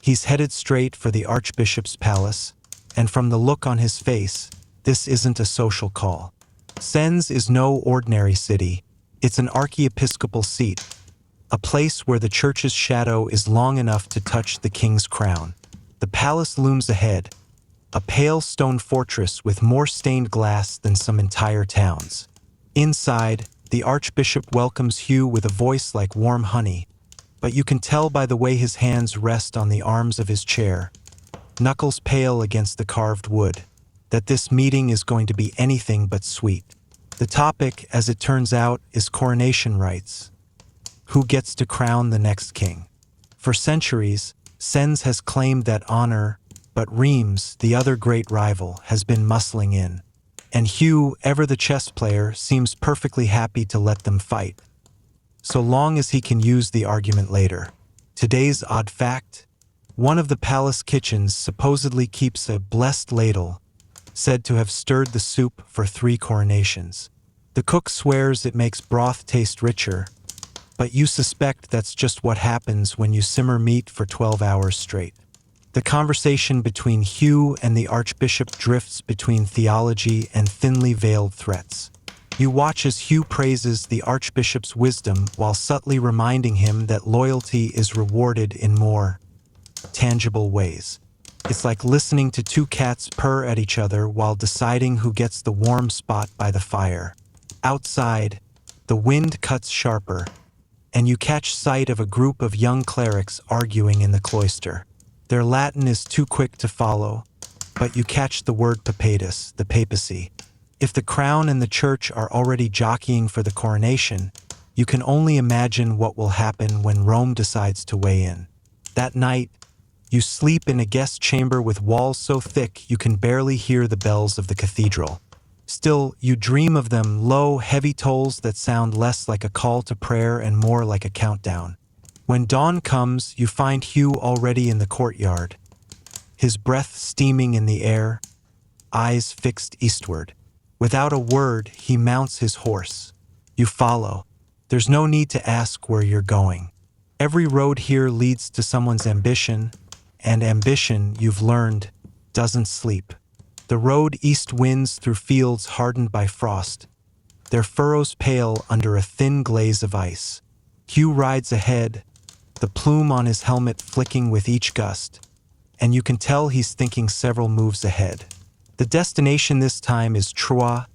He's headed straight for the Archbishop's palace, and from the look on his face, this isn't a social call. Sens is no ordinary city. It's an archiepiscopal seat, a place where the church's shadow is long enough to touch the king's crown. The palace looms ahead, a pale stone fortress with more stained glass than some entire towns. Inside, the archbishop welcomes Hugh with a voice like warm honey, but you can tell by the way his hands rest on the arms of his chair, knuckles pale against the carved wood, that this meeting is going to be anything but sweet. The topic, as it turns out, is coronation rites. Who gets to crown the next king? For centuries, Sens has claimed that honor, but Reims, the other great rival, has been muscling in. And Hugh, ever the chess player, seems perfectly happy to let them fight, so long as he can use the argument later. Today's odd fact: one of the palace kitchens supposedly keeps a blessed ladle, said to have stirred the soup for 3 coronations. The cook swears it makes broth taste richer, but you suspect that's just what happens when you simmer meat for 12 hours straight. The conversation between Hugh and the archbishop drifts between theology and thinly veiled threats. You watch as Hugh praises the archbishop's wisdom while subtly reminding him that loyalty is rewarded in more tangible ways. It's like listening to 2 cats purr at each other while deciding who gets the warm spot by the fire. Outside, the wind cuts sharper, and you catch sight of a group of young clerics arguing in the cloister. Their Latin is too quick to follow, but you catch the word papatus, the papacy. If the crown and the church are already jockeying for the coronation, you can only imagine what will happen when Rome decides to weigh in. That night, you sleep in a guest chamber with walls so thick you can barely hear the bells of the cathedral. Still, you dream of them, low, heavy tolls that sound less like a call to prayer and more like a countdown. When dawn comes, you find Hugh already in the courtyard, his breath steaming in the air, eyes fixed eastward. Without a word, he mounts his horse. You follow. There's no need to ask where you're going. Every road here leads to someone's ambition, and ambition, you've learned, doesn't sleep. The road east winds through fields hardened by frost, their furrows pale under a thin glaze of ice. Hugh rides ahead, the plume on his helmet flicking with each gust, and you can tell he's thinking several moves ahead. The destination this time is Troyes.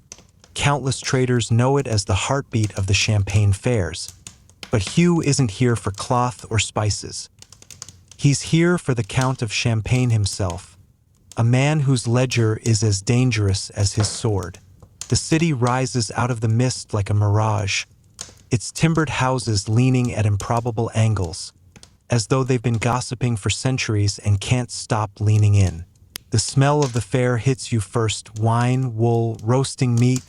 Countless traders know it as the heartbeat of the Champagne fairs. But Hugh isn't here for cloth or spices. He's here for the Count of Champagne himself, a man whose ledger is as dangerous as his sword. The city rises out of the mist like a mirage, its timbered houses leaning at improbable angles, as though they've been gossiping for centuries and can't stop leaning in. The smell of the fair hits you first: wine, wool, roasting meat,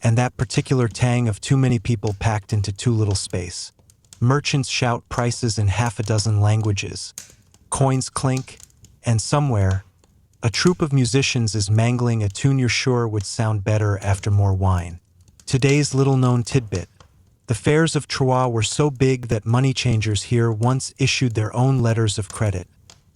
and that particular tang of too many people packed into too little space. Merchants shout prices in 6 languages. Coins clink, and somewhere, a troupe of musicians is mangling a tune you're sure would sound better after more wine. Today's little-known tidbit: the fairs of Troyes were so big that money changers here once issued their own letters of credit,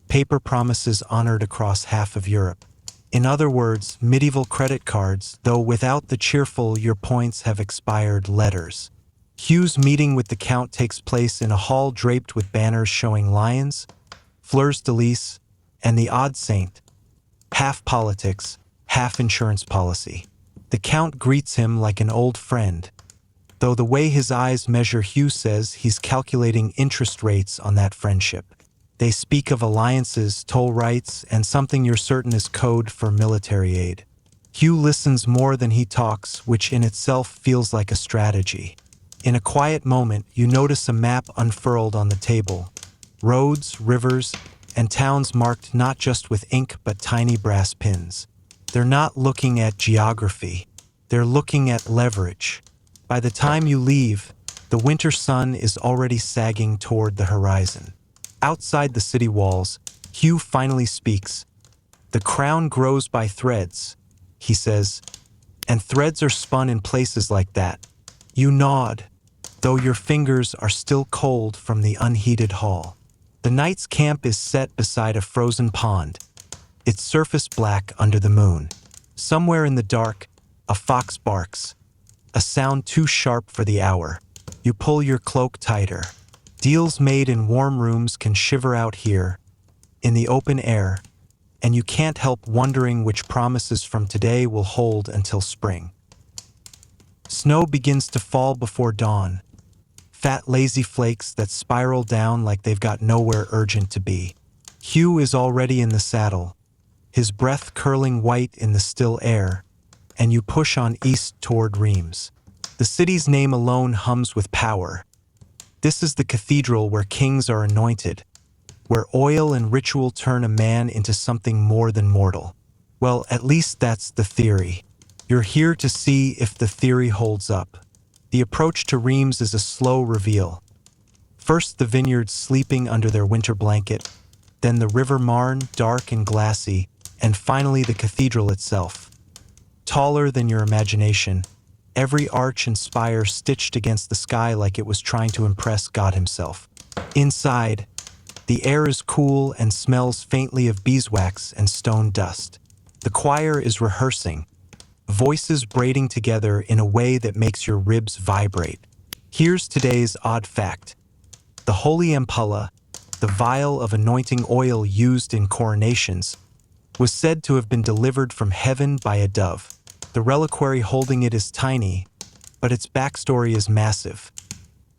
paper promises honored across half of Europe. In other words, medieval credit cards, though without the cheerful "your points have expired" letters. Hugh's meeting with the Count takes place in a hall draped with banners showing lions, fleurs de lis, and the odd saint, half politics, half insurance policy. The Count greets him like an old friend, though the way his eyes measure Hugh says he's calculating interest rates on that friendship. They speak of alliances, toll rights, and something you're certain is code for military aid. Hugh listens more than he talks, which in itself feels like a strategy. In a quiet moment, you notice a map unfurled on the table. Roads, rivers, and towns marked not just with ink but tiny brass pins. They're not looking at geography. They're looking at leverage. By the time you leave, the winter sun is already sagging toward the horizon. Outside the city walls, Hugh finally speaks. "The crown grows by threads," he says, "and threads are spun in places like that." You nod, though your fingers are still cold from the unheated hall. The knight's camp is set beside a frozen pond, its surface black under the moon. Somewhere in the dark, a fox barks, a sound too sharp for the hour. You pull your cloak tighter. Deals made in warm rooms can shiver out here, in the open air, and you can't help wondering which promises from today will hold until spring. Snow begins to fall before dawn, fat lazy flakes that spiral down like they've got nowhere urgent to be. Hugh is already in the saddle, his breath curling white in the still air, and you push on east toward Reims. The city's name alone hums with power. This is the cathedral where kings are anointed, where oil and ritual turn a man into something more than mortal. Well, at least that's the theory. You're here to see if the theory holds up. The approach to Reims is a slow reveal. First the vineyards sleeping under their winter blanket, then the River Marne, dark and glassy, and finally the cathedral itself. Taller than your imagination, every arch and spire stitched against the sky like it was trying to impress God himself. Inside, the air is cool and smells faintly of beeswax and stone dust. The choir is rehearsing, voices braiding together in a way that makes your ribs vibrate. Here's today's odd fact. The holy ampulla, the vial of anointing oil used in coronations, was said to have been delivered from heaven by a dove. The reliquary holding it is tiny, but its backstory is massive.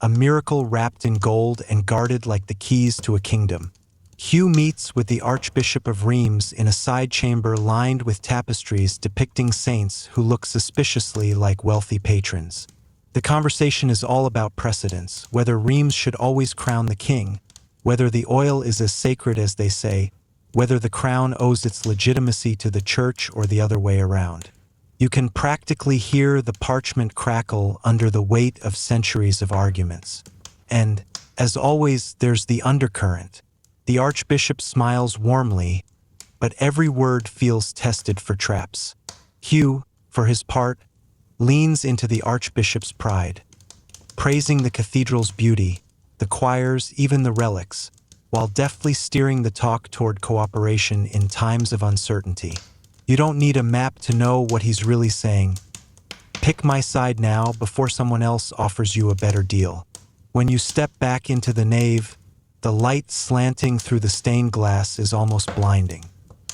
A miracle wrapped in gold and guarded like the keys to a kingdom. Hugh meets with the Archbishop of Reims in a side chamber lined with tapestries depicting saints who look suspiciously like wealthy patrons. The conversation is all about precedence, whether Reims should always crown the king, whether the oil is as sacred as they say, whether the crown owes its legitimacy to the church or the other way around. You can practically hear the parchment crackle under the weight of centuries of arguments. And, as always, there's the undercurrent. The archbishop smiles warmly, but every word feels tested for traps. Hugh, for his part, leans into the archbishop's pride, praising the cathedral's beauty, the choirs, even the relics, while deftly steering the talk toward cooperation in times of uncertainty. You don't need a map to know what he's really saying. Pick my side now before someone else offers you a better deal. When you step back into the nave, the light slanting through the stained glass is almost blinding.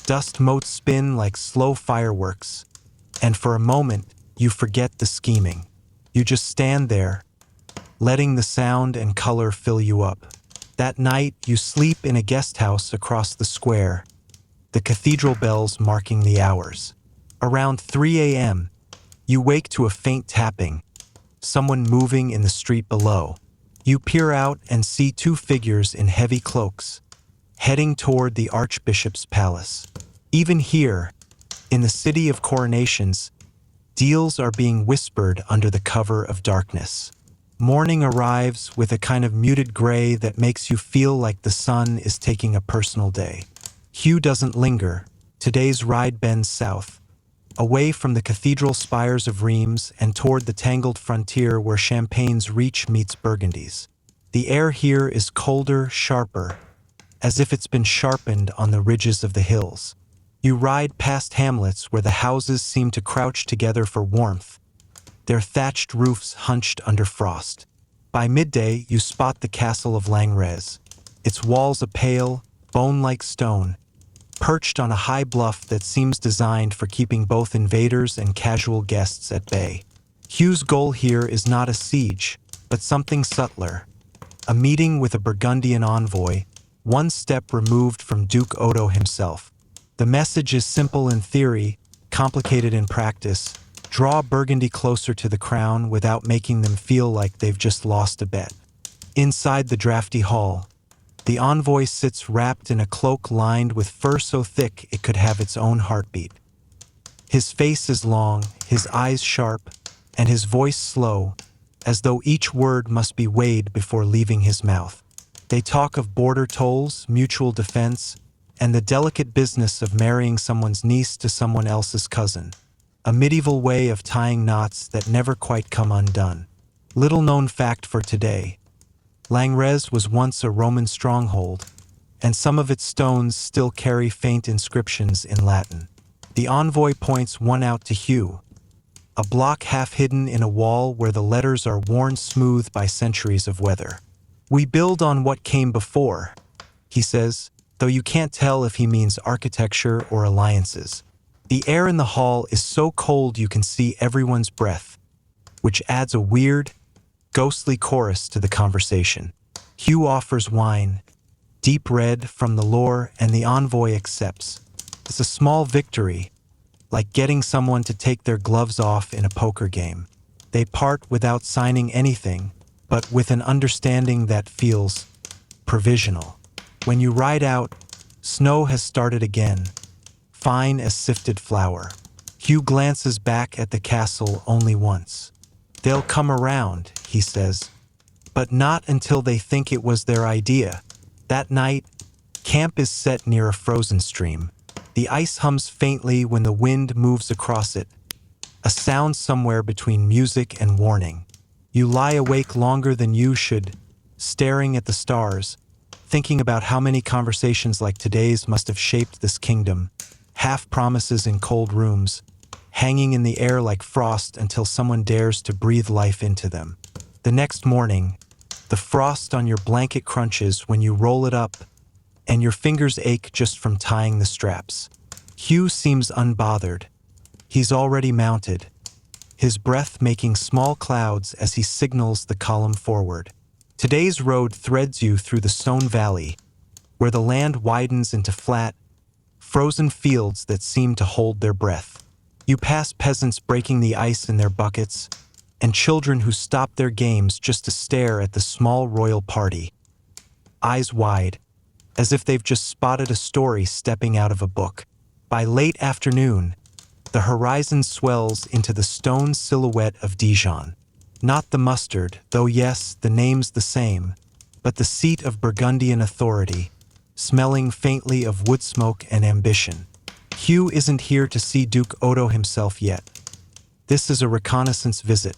Dust motes spin like slow fireworks, and for a moment, you forget the scheming. You just stand there, letting the sound and color fill you up. That night, you sleep in a guest house across the square, the cathedral bells marking the hours. Around 3 a.m., you wake to a faint tapping, someone moving in the street below. You peer out and see two figures in heavy cloaks, heading toward the archbishop's palace. Even here, in the city of coronations, deals are being whispered under the cover of darkness. Morning arrives with a kind of muted gray that makes you feel like the sun is taking a personal day. Hugh doesn't linger. Today's ride bends south, away from the cathedral spires of Reims and toward the tangled frontier where Champagne's reach meets Burgundy's. The air here is colder, sharper, as if it's been sharpened on the ridges of the hills. You ride past hamlets where the houses seem to crouch together for warmth, their thatched roofs hunched under frost. By midday, you spot the castle of Langres, its walls a pale, bone-like stone, perched on a high bluff that seems designed for keeping both invaders and casual guests at bay. Hugh's goal here is not a siege, but something subtler, a meeting with a Burgundian envoy, one step removed from Duke Odo himself. The message is simple in theory, complicated in practice. Draw Burgundy closer to the crown without making them feel like they've just lost a bet. Inside the drafty hall, the envoy sits wrapped in a cloak lined with fur so thick it could have its own heartbeat. His face is long, his eyes sharp, and his voice slow, as though each word must be weighed before leaving his mouth. They talk of border tolls, mutual defense, and the delicate business of marrying someone's niece to someone else's cousin, a medieval way of tying knots that never quite come undone. Little known fact for today: Langres was once a Roman stronghold, and some of its stones still carry faint inscriptions in Latin. The envoy points one out to Hugh, a block half hidden in a wall where the letters are worn smooth by centuries of weather. "We build on what came before," he says, though you can't tell if he means architecture or alliances. The air in the hall is so cold you can see everyone's breath, which adds a weird, ghostly chorus to the conversation. Hugh offers wine, deep red from the lore, and the envoy accepts. It's a small victory, like getting someone to take their gloves off in a poker game. They part without signing anything, but with an understanding that feels provisional. When you ride out, snow has started again, fine as sifted flour. Hugh glances back at the castle only once. "They'll come around," he says, "but not until they think it was their idea." That night, camp is set near a frozen stream. The ice hums faintly when the wind moves across it, a sound somewhere between music and warning. You lie awake longer than you should, staring at the stars, thinking about how many conversations like today's must have shaped this kingdom, half promises in cold rooms, hanging in the air like frost until someone dares to breathe life into them. The next morning, the frost on your blanket crunches when you roll it up, and your fingers ache just from tying the straps. Hugh seems unbothered. He's already mounted, his breath making small clouds as he signals the column forward. Today's road threads you through the Stone Valley, where the land widens into flat, frozen fields that seem to hold their breath. You pass peasants breaking the ice in their buckets, and children who stop their games just to stare at the small royal party, eyes wide, as if they've just spotted a story stepping out of a book. By late afternoon, the horizon swells into the stone silhouette of Dijon. Not the mustard, though yes, the name's the same, but the seat of Burgundian authority, smelling faintly of wood smoke and ambition. Hugh isn't here to see Duke Odo himself yet. This is a reconnaissance visit,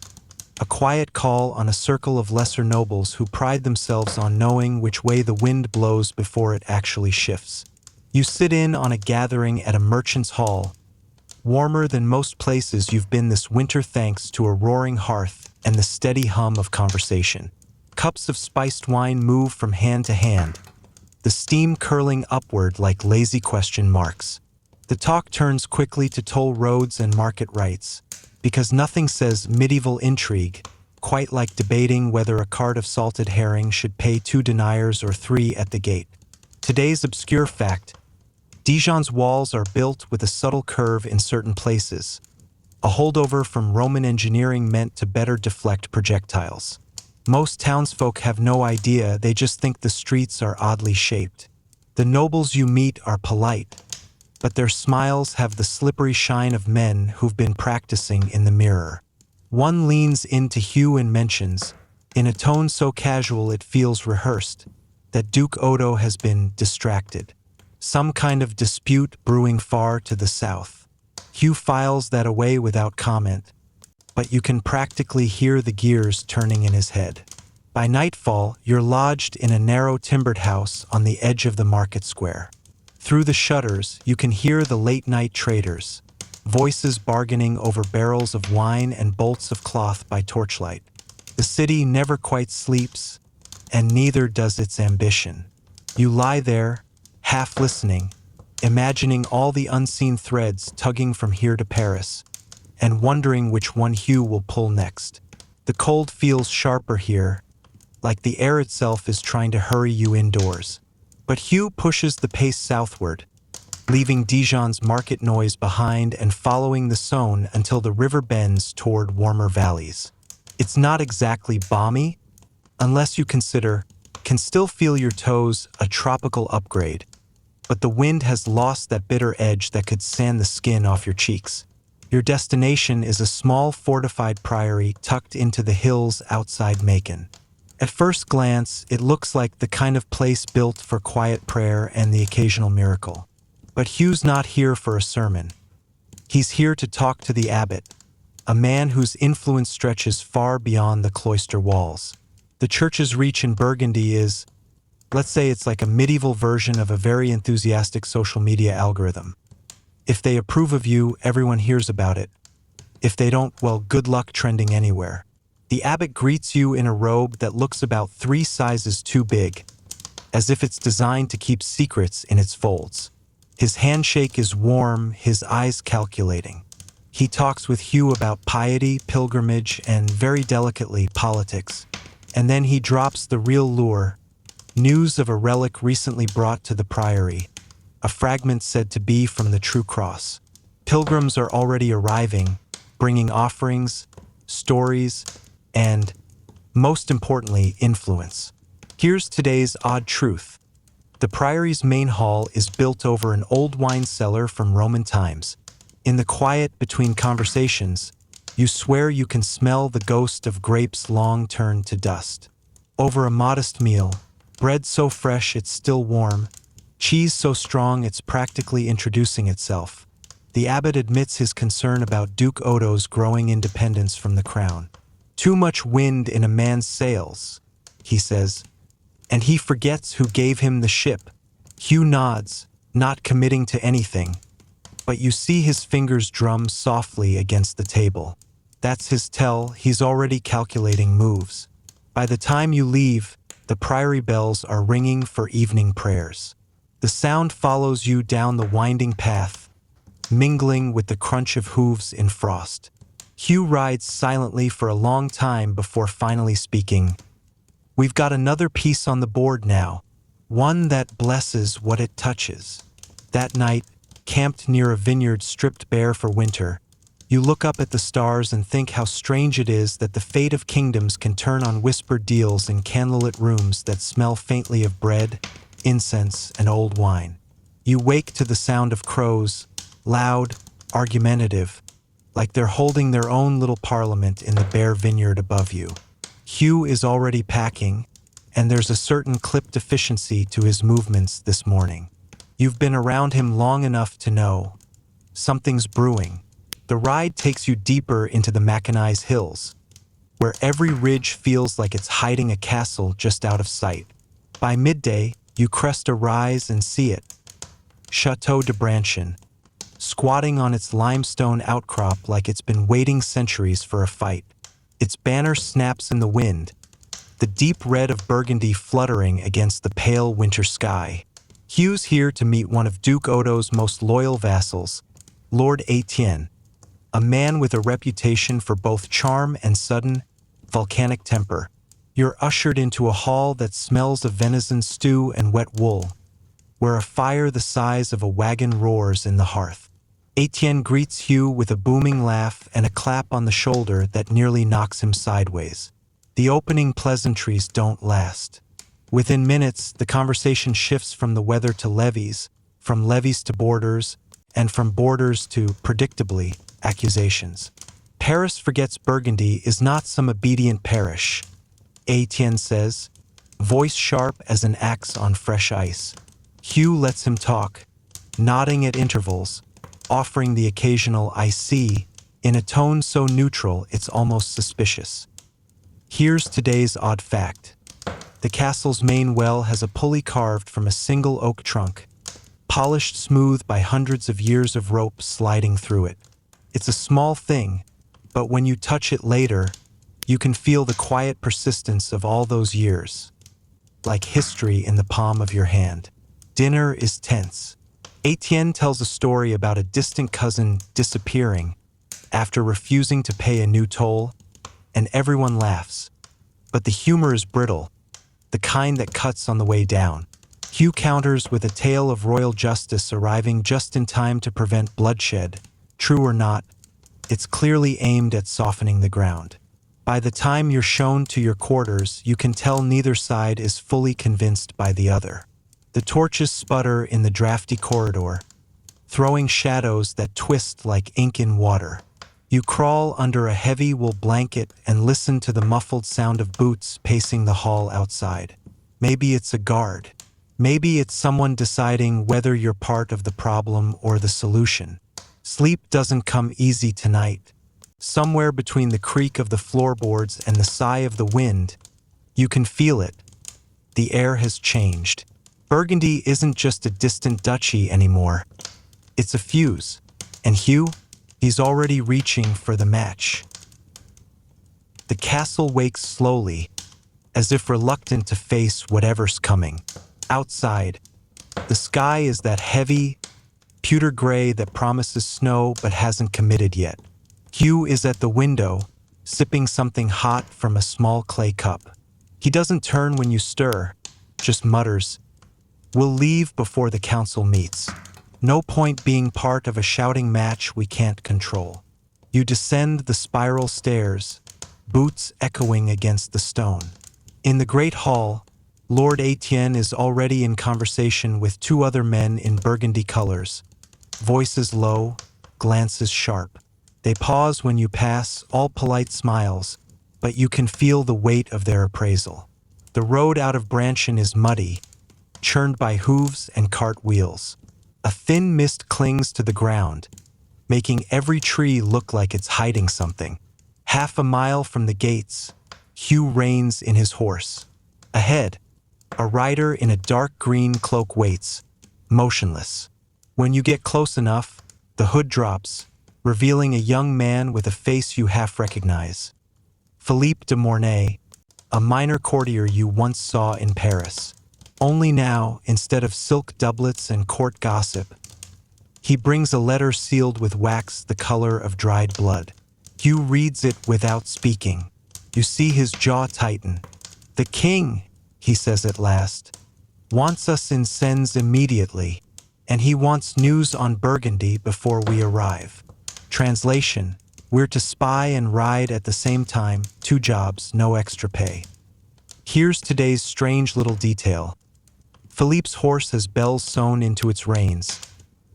a quiet call on a circle of lesser nobles who pride themselves on knowing which way the wind blows before it actually shifts. You sit in on a gathering at a merchant's hall, warmer than most places you've been this winter thanks to a roaring hearth and the steady hum of conversation. Cups of spiced wine move from hand to hand, the steam curling upward like lazy question marks. The talk turns quickly to toll roads and market rights, because nothing says medieval intrigue quite like debating whether a cart of salted herring should pay 2 deniers or 3 at the gate. Today's obscure fact: Dijon's walls are built with a subtle curve in certain places, a holdover from Roman engineering meant to better deflect projectiles. Most townsfolk have no idea, they just think the streets are oddly shaped. The nobles you meet are polite, but their smiles have the slippery shine of men who've been practicing in the mirror. One leans into Hugh and mentions, in a tone so casual it feels rehearsed, that Duke Odo has been distracted. Some kind of dispute brewing far to the south. Hugh files that away without comment, but you can practically hear the gears turning in his head. By nightfall, you're lodged in a narrow timbered house on the edge of the market square. Through the shutters, you can hear the late-night traders, voices bargaining over barrels of wine and bolts of cloth by torchlight. The city never quite sleeps, and neither does its ambition. You lie there, half listening, imagining all the unseen threads tugging from here to Paris, and wondering which one Hugh will pull next. The cold feels sharper here, like the air itself is trying to hurry you indoors. But Hugh pushes the pace southward, leaving Dijon's market noise behind and following the Saône until the river bends toward warmer valleys. It's not exactly balmy, unless you consider, can still feel your toes, a tropical upgrade, but the wind has lost that bitter edge that could sand the skin off your cheeks. Your destination is a small fortified priory tucked into the hills outside Macon. At first glance, it looks like the kind of place built for quiet prayer and the occasional miracle. But Hugh's not here for a sermon. He's here to talk to the abbot, a man whose influence stretches far beyond the cloister walls. The church's reach in Burgundy is, let's say it's like a medieval version of a very enthusiastic social media algorithm. If they approve of you, everyone hears about it. If they don't, well, good luck trending anywhere. The abbot greets you in a robe that looks about 3 sizes too big, as if it's designed to keep secrets in its folds. His handshake is warm, his eyes calculating. He talks with Hugh about piety, pilgrimage, and, very delicately, politics. And then he drops the real lure, news of a relic recently brought to the priory, a fragment said to be from the true cross. Pilgrims are already arriving, bringing offerings, stories, and, most importantly, influence. Here's today's odd truth. The priory's main hall is built over an old wine cellar from Roman times. In the quiet between conversations, you swear you can smell the ghost of grapes long turned to dust. Over a modest meal, bread so fresh it's still warm, cheese so strong it's practically introducing itself, the abbot admits his concern about Duke Odo's growing independence from the crown. Too much wind in a man's sails, he says, and he forgets who gave him the ship. Hugh nods, not committing to anything, but you see his fingers drum softly against the table. That's his tell, he's already calculating moves. By the time you leave, the priory bells are ringing for evening prayers. The sound follows you down the winding path, mingling with the crunch of hooves in frost. Hugh rides silently for a long time before finally speaking. We've got another piece on the board now, one that blesses what it touches. That night, camped near a vineyard stripped bare for winter, you look up at the stars and think how strange it is that the fate of kingdoms can turn on whispered deals in candlelit rooms that smell faintly of bread, incense, and old wine. You wake to the sound of crows, loud, argumentative, like they're holding their own little parliament in the bare vineyard above you. Hugh is already packing, and there's a certain clipped efficiency to his movements this morning. You've been around him long enough to know something's brewing. The ride takes you deeper into the Mackenise Hills, where every ridge feels like it's hiding a castle just out of sight. By midday, you crest a rise and see it. Chateau de Branchin, squatting on its limestone outcrop like it's been waiting centuries for a fight. Its banner snaps in the wind, the deep red of Burgundy fluttering against the pale winter sky. Hugh's here to meet one of Duke Odo's most loyal vassals, Lord Etienne, a man with a reputation for both charm and sudden, volcanic temper. You're ushered into a hall that smells of venison stew and wet wool, where a fire the size of a wagon roars in the hearth. Etienne greets Hugh with a booming laugh and a clap on the shoulder that nearly knocks him sideways. The opening pleasantries don't last. Within minutes, the conversation shifts from the weather to levies, from levies to borders, and from borders to, predictably, accusations. Paris forgets Burgundy is not some obedient parish, Etienne says, voice sharp as an axe on fresh ice. Hugh lets him talk, nodding at intervals, offering the occasional "I see" in a tone so neutral it's almost suspicious. Here's today's odd fact. The castle's main well has a pulley carved from a single oak trunk, polished smooth by hundreds of years of rope sliding through it. It's a small thing, but when you touch it later, you can feel the quiet persistence of all those years, like history in the palm of your hand. Dinner is tense. Etienne tells a story about a distant cousin disappearing after refusing to pay a new toll, and everyone laughs. But the humor is brittle, the kind that cuts on the way down. Hugh counters with a tale of royal justice arriving just in time to prevent bloodshed. True or not, it's clearly aimed at softening the ground. By the time you're shown to your quarters, you can tell neither side is fully convinced by the other. The torches sputter in the drafty corridor, throwing shadows that twist like ink in water. You crawl under a heavy wool blanket and listen to the muffled sound of boots pacing the hall outside. Maybe it's a guard. Maybe it's someone deciding whether you're part of the problem or the solution. Sleep doesn't come easy tonight. Somewhere between the creak of the floorboards and the sigh of the wind, you can feel it. The air has changed. Burgundy isn't just a distant duchy anymore. It's a fuse. And Hugh? He's already reaching for the match. The castle wakes slowly, as if reluctant to face whatever's coming. Outside, the sky is that heavy, pewter gray that promises snow but hasn't committed yet. Hugh is at the window, sipping something hot from a small clay cup. He doesn't turn when you stir, just mutters, "We'll leave before the council meets. No point being part of a shouting match we can't control." You descend the spiral stairs, boots echoing against the stone. In the great hall, Lord Etienne is already in conversation with two other men in burgundy colors. Voices low, glances sharp. They pause when you pass, all polite smiles, but you can feel the weight of their appraisal. The road out of Branchen is muddy, churned by hooves and cart wheels. A thin mist clings to the ground, making every tree look like it's hiding something. Half a mile from the gates, Hugh reins in his horse. Ahead, a rider in a dark green cloak waits, motionless. When you get close enough, the hood drops, revealing a young man with a face you half recognize. Philippe de Mornay, a minor courtier you once saw in Paris. Only now, instead of silk doublets and court gossip, he brings a letter sealed with wax the color of dried blood. Hugh reads it without speaking. You see his jaw tighten. "The king," he says at last, "wants us in Sens immediately, and he wants news on Burgundy before we arrive." Translation: we're to spy and ride at the same time, 2 jobs, no extra pay. Here's today's strange little detail. Philippe's horse has bells sewn into its reins,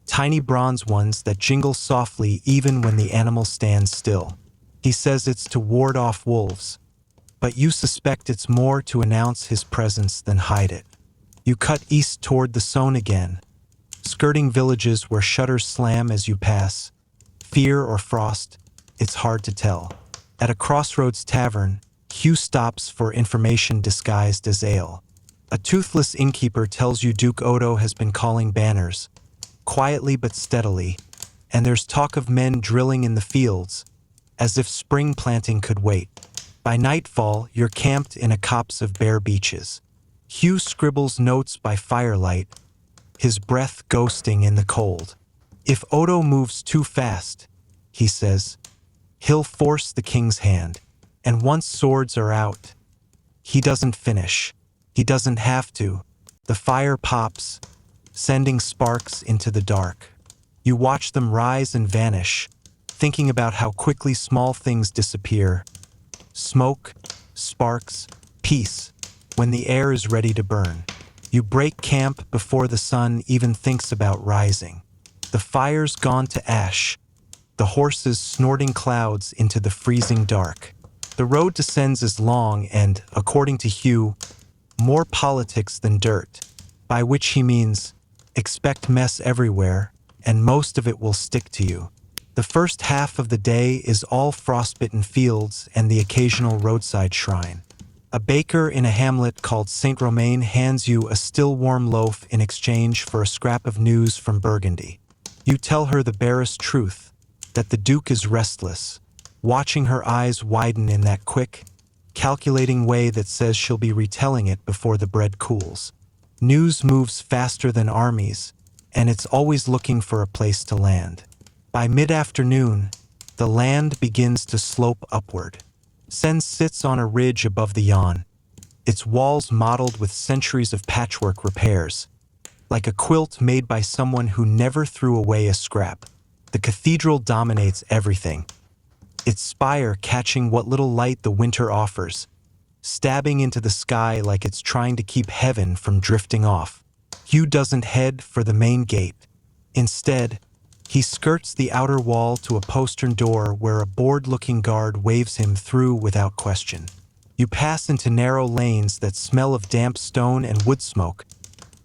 tiny bronze ones that jingle softly even when the animal stands still. He says it's to ward off wolves, but you suspect it's more to announce his presence than hide it. You cut east toward the Saône again, skirting villages where shutters slam as you pass. Fear or frost, it's hard to tell. At a crossroads tavern, Hugh stops for information disguised as ale. A toothless innkeeper tells you Duke Odo has been calling banners, quietly but steadily, and there's talk of men drilling in the fields, as if spring planting could wait. By nightfall, you're camped in a copse of bare beeches. Hugh scribbles notes by firelight, his breath ghosting in the cold. If Odo moves too fast, he says, he'll force the king's hand, and once swords are out, he doesn't finish. He doesn't have to. The fire pops, sending sparks into the dark. You watch them rise and vanish, thinking about how quickly small things disappear. Smoke, sparks, peace, when the air is ready to burn. You break camp before the sun even thinks about rising. The fire's gone to ash, the horses snorting clouds into the freezing dark. The road to Sens is long and, according to Hugh, more politics than dirt, by which he means expect mess everywhere, and most of it will stick to you. The first half of the day is all frostbitten fields and the occasional roadside shrine. A baker in a hamlet called Saint-Romain hands you a still warm loaf in exchange for a scrap of news from Burgundy. You tell her the barest truth, that the Duke is restless, watching her eyes widen in that quick, calculating way that says she'll be retelling it before the bread cools. News moves faster than armies, and it's always looking for a place to land. By mid-afternoon, the land begins to slope upward. Sens sits on a ridge above the Yonne, its walls mottled with centuries of patchwork repairs. Like a quilt made by someone who never threw away a scrap, the cathedral dominates everything, its spire catching what little light the winter offers, stabbing into the sky like it's trying to keep heaven from drifting off. Hugh doesn't head for the main gate. Instead, he skirts the outer wall to a postern door where a bored-looking guard waves him through without question. You pass into narrow lanes that smell of damp stone and wood smoke,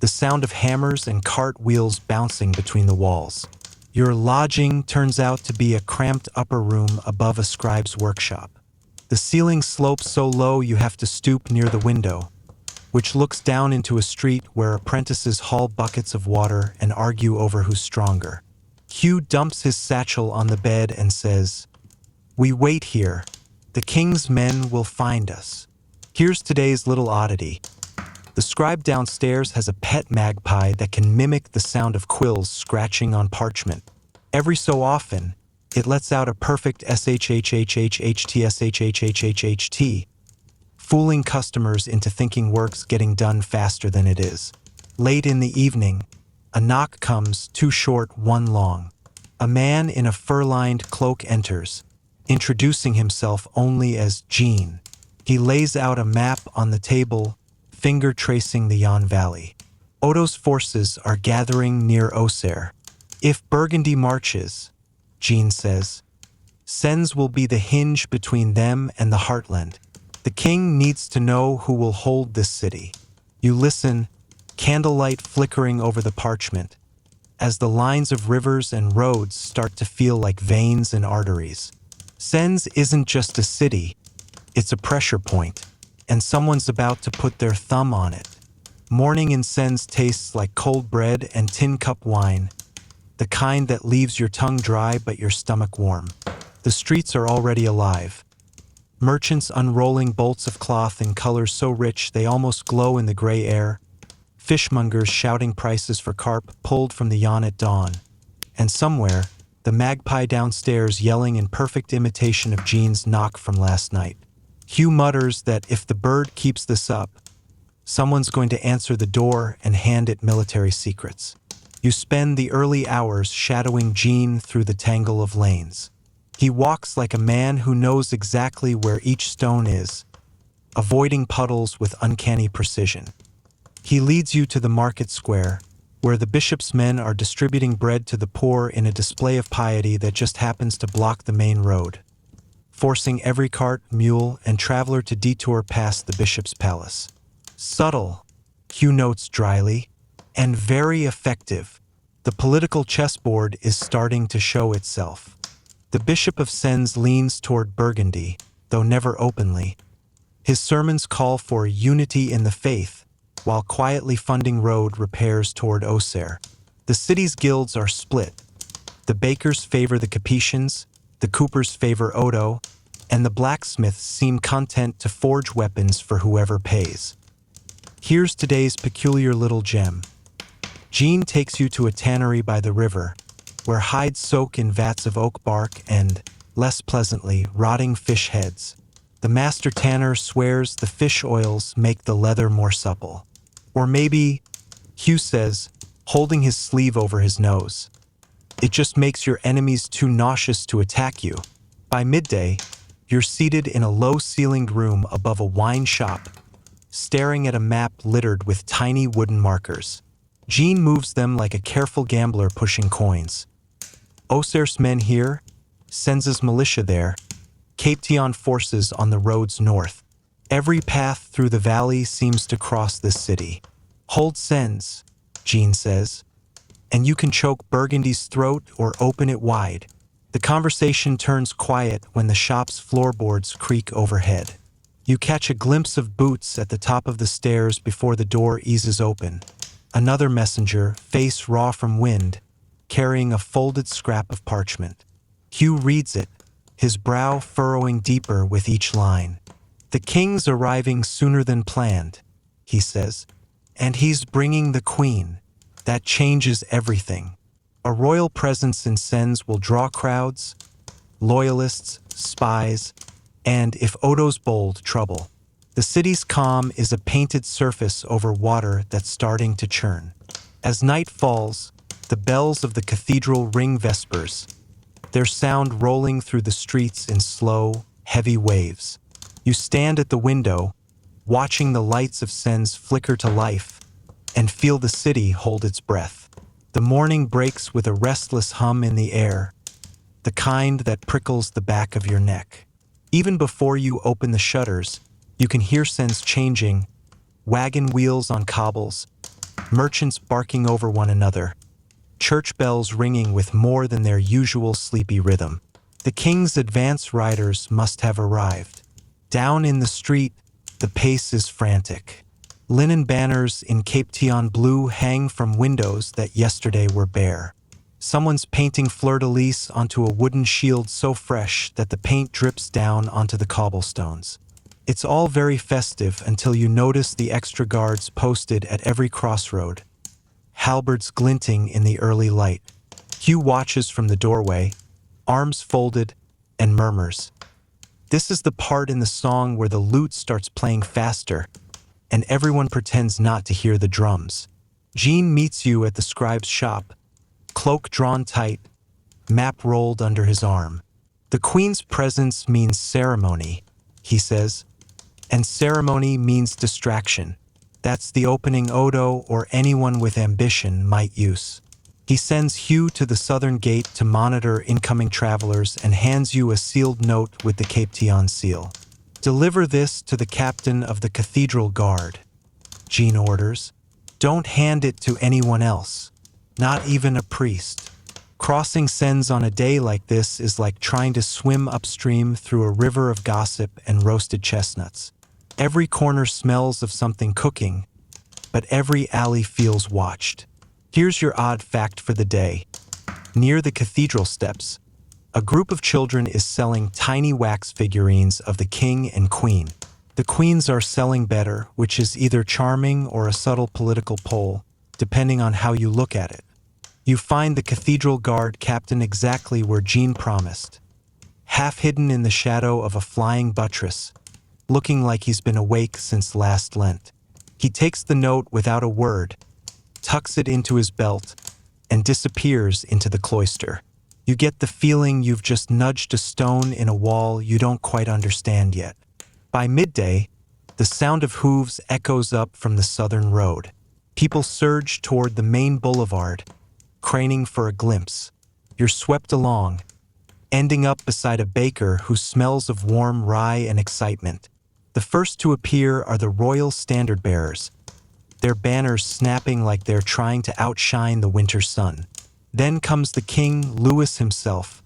the sound of hammers and cart wheels bouncing between the walls. Your lodging turns out to be a cramped upper room above a scribe's workshop. The ceiling slopes so low you have to stoop near the window, which looks down into a street where apprentices haul buckets of water and argue over who's stronger. Hugh dumps his satchel on the bed and says, "We wait here. The king's men will find us." Here's today's little oddity. The scribe downstairs has a pet magpie that can mimic the sound of quills scratching on parchment. Every so often, it lets out a perfect shhhhhtshhhhht, fooling customers into thinking work's getting done faster than it is. Late in the evening, a knock comes, two short, one long. A man in a fur-lined cloak enters, introducing himself only as Jean. He lays out a map on the table, finger tracing the Yon Valley. Odo's forces are gathering near Auxerre. If Burgundy marches, Jean says, Sens will be the hinge between them and the heartland. The king needs to know who will hold this city. You listen, candlelight flickering over the parchment, as the lines of rivers and roads start to feel like veins and arteries. Sens isn't just a city, it's a pressure point, and someone's about to put their thumb on it. Morning in Sens tastes like cold bread and tin cup wine, the kind that leaves your tongue dry but your stomach warm. The streets are already alive. Merchants unrolling bolts of cloth in colors so rich they almost glow in the gray air, fishmongers shouting prices for carp pulled from the Yon at dawn, and somewhere, the magpie downstairs yelling in perfect imitation of Jean's knock from last night. Hugh mutters that if the bird keeps this up, someone's going to answer the door and hand it military secrets. You spend the early hours shadowing Jean through the tangle of lanes. He walks like a man who knows exactly where each stone is, avoiding puddles with uncanny precision. He leads you to the market square, where the bishop's men are distributing bread to the poor in a display of piety that just happens to block the main road, forcing every cart, mule, and traveler to detour past the bishop's palace. Subtle, Hugh notes dryly, and very effective. The political chessboard is starting to show itself. The Bishop of Sens leans toward Burgundy, though never openly. His sermons call for unity in the faith, while quietly funding road repairs toward Auxerre. The city's guilds are split. The bakers favor the Capetians, the coopers favor Odo, and the blacksmiths seem content to forge weapons for whoever pays. Here's today's peculiar little gem. Jean takes you to a tannery by the river, where hides soak in vats of oak bark and, less pleasantly, rotting fish heads. The master tanner swears the fish oils make the leather more supple. Or maybe, Hugh says, holding his sleeve over his nose, it just makes your enemies too nauseous to attack you. By midday, you're seated in a low-ceilinged room above a wine shop, staring at a map littered with tiny wooden markers. Jean moves them like a careful gambler pushing coins. Auxerre's men here, Sens's militia there, Capetian forces on the roads north. Every path through the valley seems to cross this city. Hold Sens, Jean says, and you can choke Burgundy's throat or open it wide. The conversation turns quiet when the shop's floorboards creak overhead. You catch a glimpse of boots at the top of the stairs before the door eases open. Another messenger, face raw from wind, carrying a folded scrap of parchment. Hugh reads it, his brow furrowing deeper with each line. The king's arriving sooner than planned, he says, and he's bringing the queen. That changes everything. A royal presence in Sens will draw crowds, loyalists, spies, and, if Odo's bold, trouble. The city's calm is a painted surface over water that's starting to churn. As night falls, the bells of the cathedral ring vespers, their sound rolling through the streets in slow, heavy waves. You stand at the window, watching the lights of Sens flicker to life, and feel the city hold its breath. The morning breaks with a restless hum in the air, the kind that prickles the back of your neck. Even before you open the shutters, you can hear Sens changing, wagon wheels on cobbles, merchants barking over one another, church bells ringing with more than their usual sleepy rhythm. The king's advance riders must have arrived. Down in the street, the pace is frantic. Linen banners in Capetian blue hang from windows that yesterday were bare. Someone's painting fleur-de-lis onto a wooden shield so fresh that the paint drips down onto the cobblestones. It's all very festive until you notice the extra guards posted at every crossroad, halberds glinting in the early light. Hugh watches from the doorway, arms folded, and murmurs. This is the part in the song where the lute starts playing faster, and everyone pretends not to hear the drums. Jean meets you at the scribe's shop, cloak drawn tight, map rolled under his arm. The queen's presence means ceremony, he says, and ceremony means distraction. That's the opening Odo or anyone with ambition might use. He sends Hugh to the southern gate to monitor incoming travelers and hands you a sealed note with the Capetian seal. Deliver this to the captain of the cathedral guard, Jean orders. Don't hand it to anyone else, not even a priest. Crossing Sens on a day like this is like trying to swim upstream through a river of gossip and roasted chestnuts. Every corner smells of something cooking, but every alley feels watched. Here's your odd fact for the day. Near the cathedral steps, a group of children is selling tiny wax figurines of the king and queen. The queens are selling better, which is either charming or a subtle political pull, depending on how you look at it. You find the cathedral guard captain exactly where Jean promised, half hidden in the shadow of a flying buttress, looking like he's been awake since last Lent. He takes the note without a word, tucks it into his belt, and disappears into the cloister. You get the feeling you've just nudged a stone in a wall you don't quite understand yet. By midday, the sound of hooves echoes up from the southern road. People surge toward the main boulevard, craning for a glimpse. You're swept along, ending up beside a baker who smells of warm rye and excitement. The first to appear are the royal standard bearers, their banners snapping like they're trying to outshine the winter sun. Then comes the King Louis himself,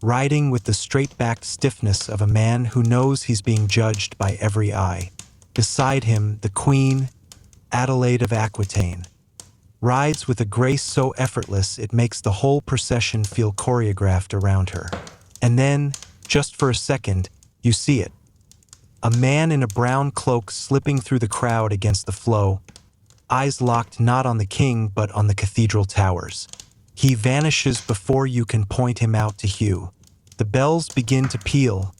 riding with the straight-backed stiffness of a man who knows he's being judged by every eye. Beside him, the Queen, Adelaide of Aquitaine, rides with a grace so effortless it makes the whole procession feel choreographed around her. And then, just for a second, you see it. A man in a brown cloak slipping through the crowd against the flow, eyes locked not on the king but on the cathedral towers. He vanishes before you can point him out to Hugh. The bells begin to peal,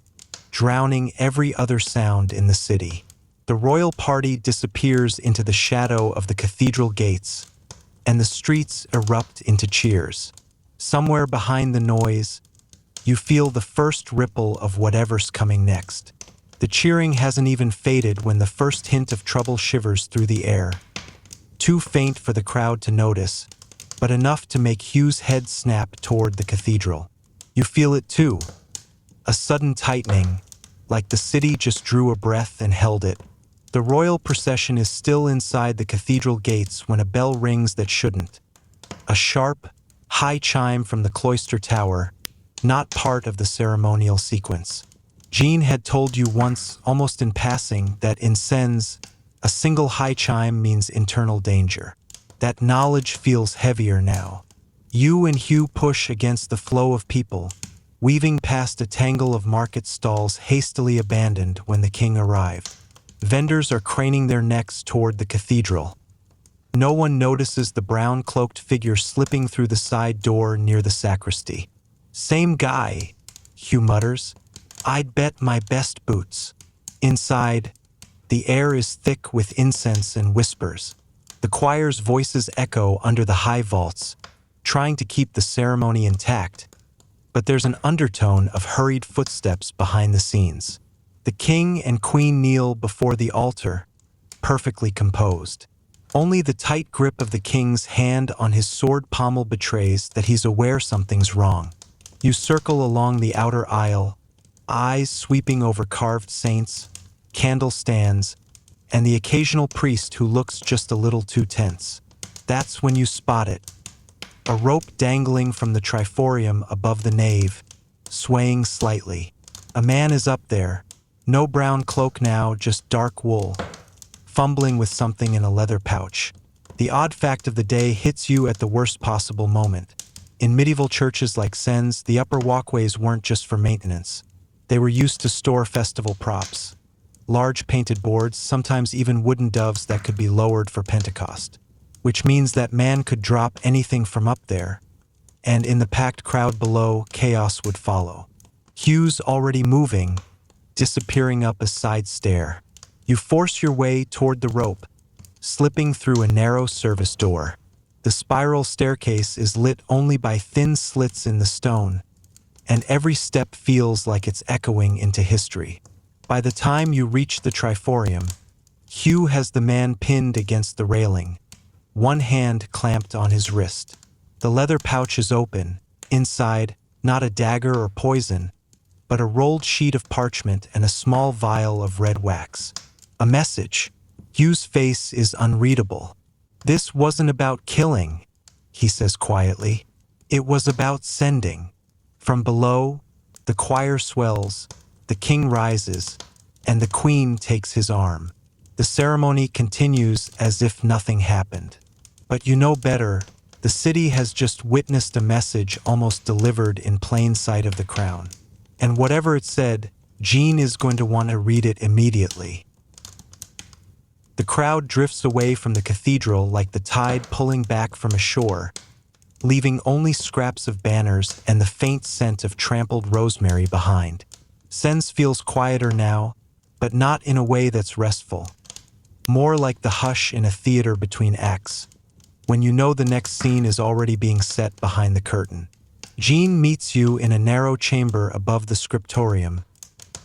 drowning every other sound in the city. The royal party disappears into the shadow of the cathedral gates, and the streets erupt into cheers. Somewhere behind the noise, you feel the first ripple of whatever's coming next. The cheering hasn't even faded when the first hint of trouble shivers through the air. Too faint for the crowd to notice, but enough to make Hugh's head snap toward the cathedral. You feel it too. A sudden tightening, like the city just drew a breath and held it. The royal procession is still inside the cathedral gates when a bell rings that shouldn't. A sharp, high chime from the cloister tower, not part of the ceremonial sequence. Jean had told you once, almost in passing, that in Sens, a single high chime means internal danger. That knowledge feels heavier now. You and Hugh push against the flow of people, weaving past a tangle of market stalls hastily abandoned when the king arrived. Vendors are craning their necks toward the cathedral. No one notices the brown-cloaked figure slipping through the side door near the sacristy. "Same guy," Hugh mutters. "I'd bet my best boots." Inside, The air is thick with incense and whispers. The choir's voices echo under the high vaults, trying to keep the ceremony intact, but there's an undertone of hurried footsteps behind the scenes. The king and queen kneel before the altar, perfectly composed. Only the tight grip of the king's hand on his sword pommel betrays that he's aware something's wrong. You circle along the outer aisle, eyes sweeping over carved saints, candle stands, and the occasional priest who looks just a little too tense. That's when you spot it. A rope dangling from the triforium above the nave, swaying slightly. A man is up there, no brown cloak now, just dark wool, fumbling with something in a leather pouch. The odd fact of the day hits you at the worst possible moment. In medieval churches like Sens, the upper walkways weren't just for maintenance. They were used to store festival props. Large painted boards, sometimes even wooden doves that could be lowered for Pentecost. Which means that man could drop anything from up there, and in the packed crowd below, chaos would follow. Hues already moving, disappearing up a side stair. You force your way toward the rope, slipping through a narrow service door. The spiral staircase is lit only by thin slits in the stone, and every step feels like it's echoing into history. By the time you reach the triforium, Hugh has the man pinned against the railing, one hand clamped on his wrist. The leather pouch is open. Inside, not a dagger or poison, but a rolled sheet of parchment and a small vial of red wax. A message. Hugh's face is unreadable. This wasn't about killing, he says quietly. It was about sending. From below, the choir swells, the king rises, and the queen takes his arm. The ceremony continues as if nothing happened. But you know better, the city has just witnessed a message almost delivered in plain sight of the crown. And whatever it said, Jean is going to want to read it immediately. The crowd drifts away from the cathedral like the tide pulling back from a shore, leaving only scraps of banners and the faint scent of trampled rosemary behind. Sens feels quieter now, but not in a way that's restful. More like the hush in a theater between acts, when you know the next scene is already being set behind the curtain. Jean meets you in a narrow chamber above the scriptorium,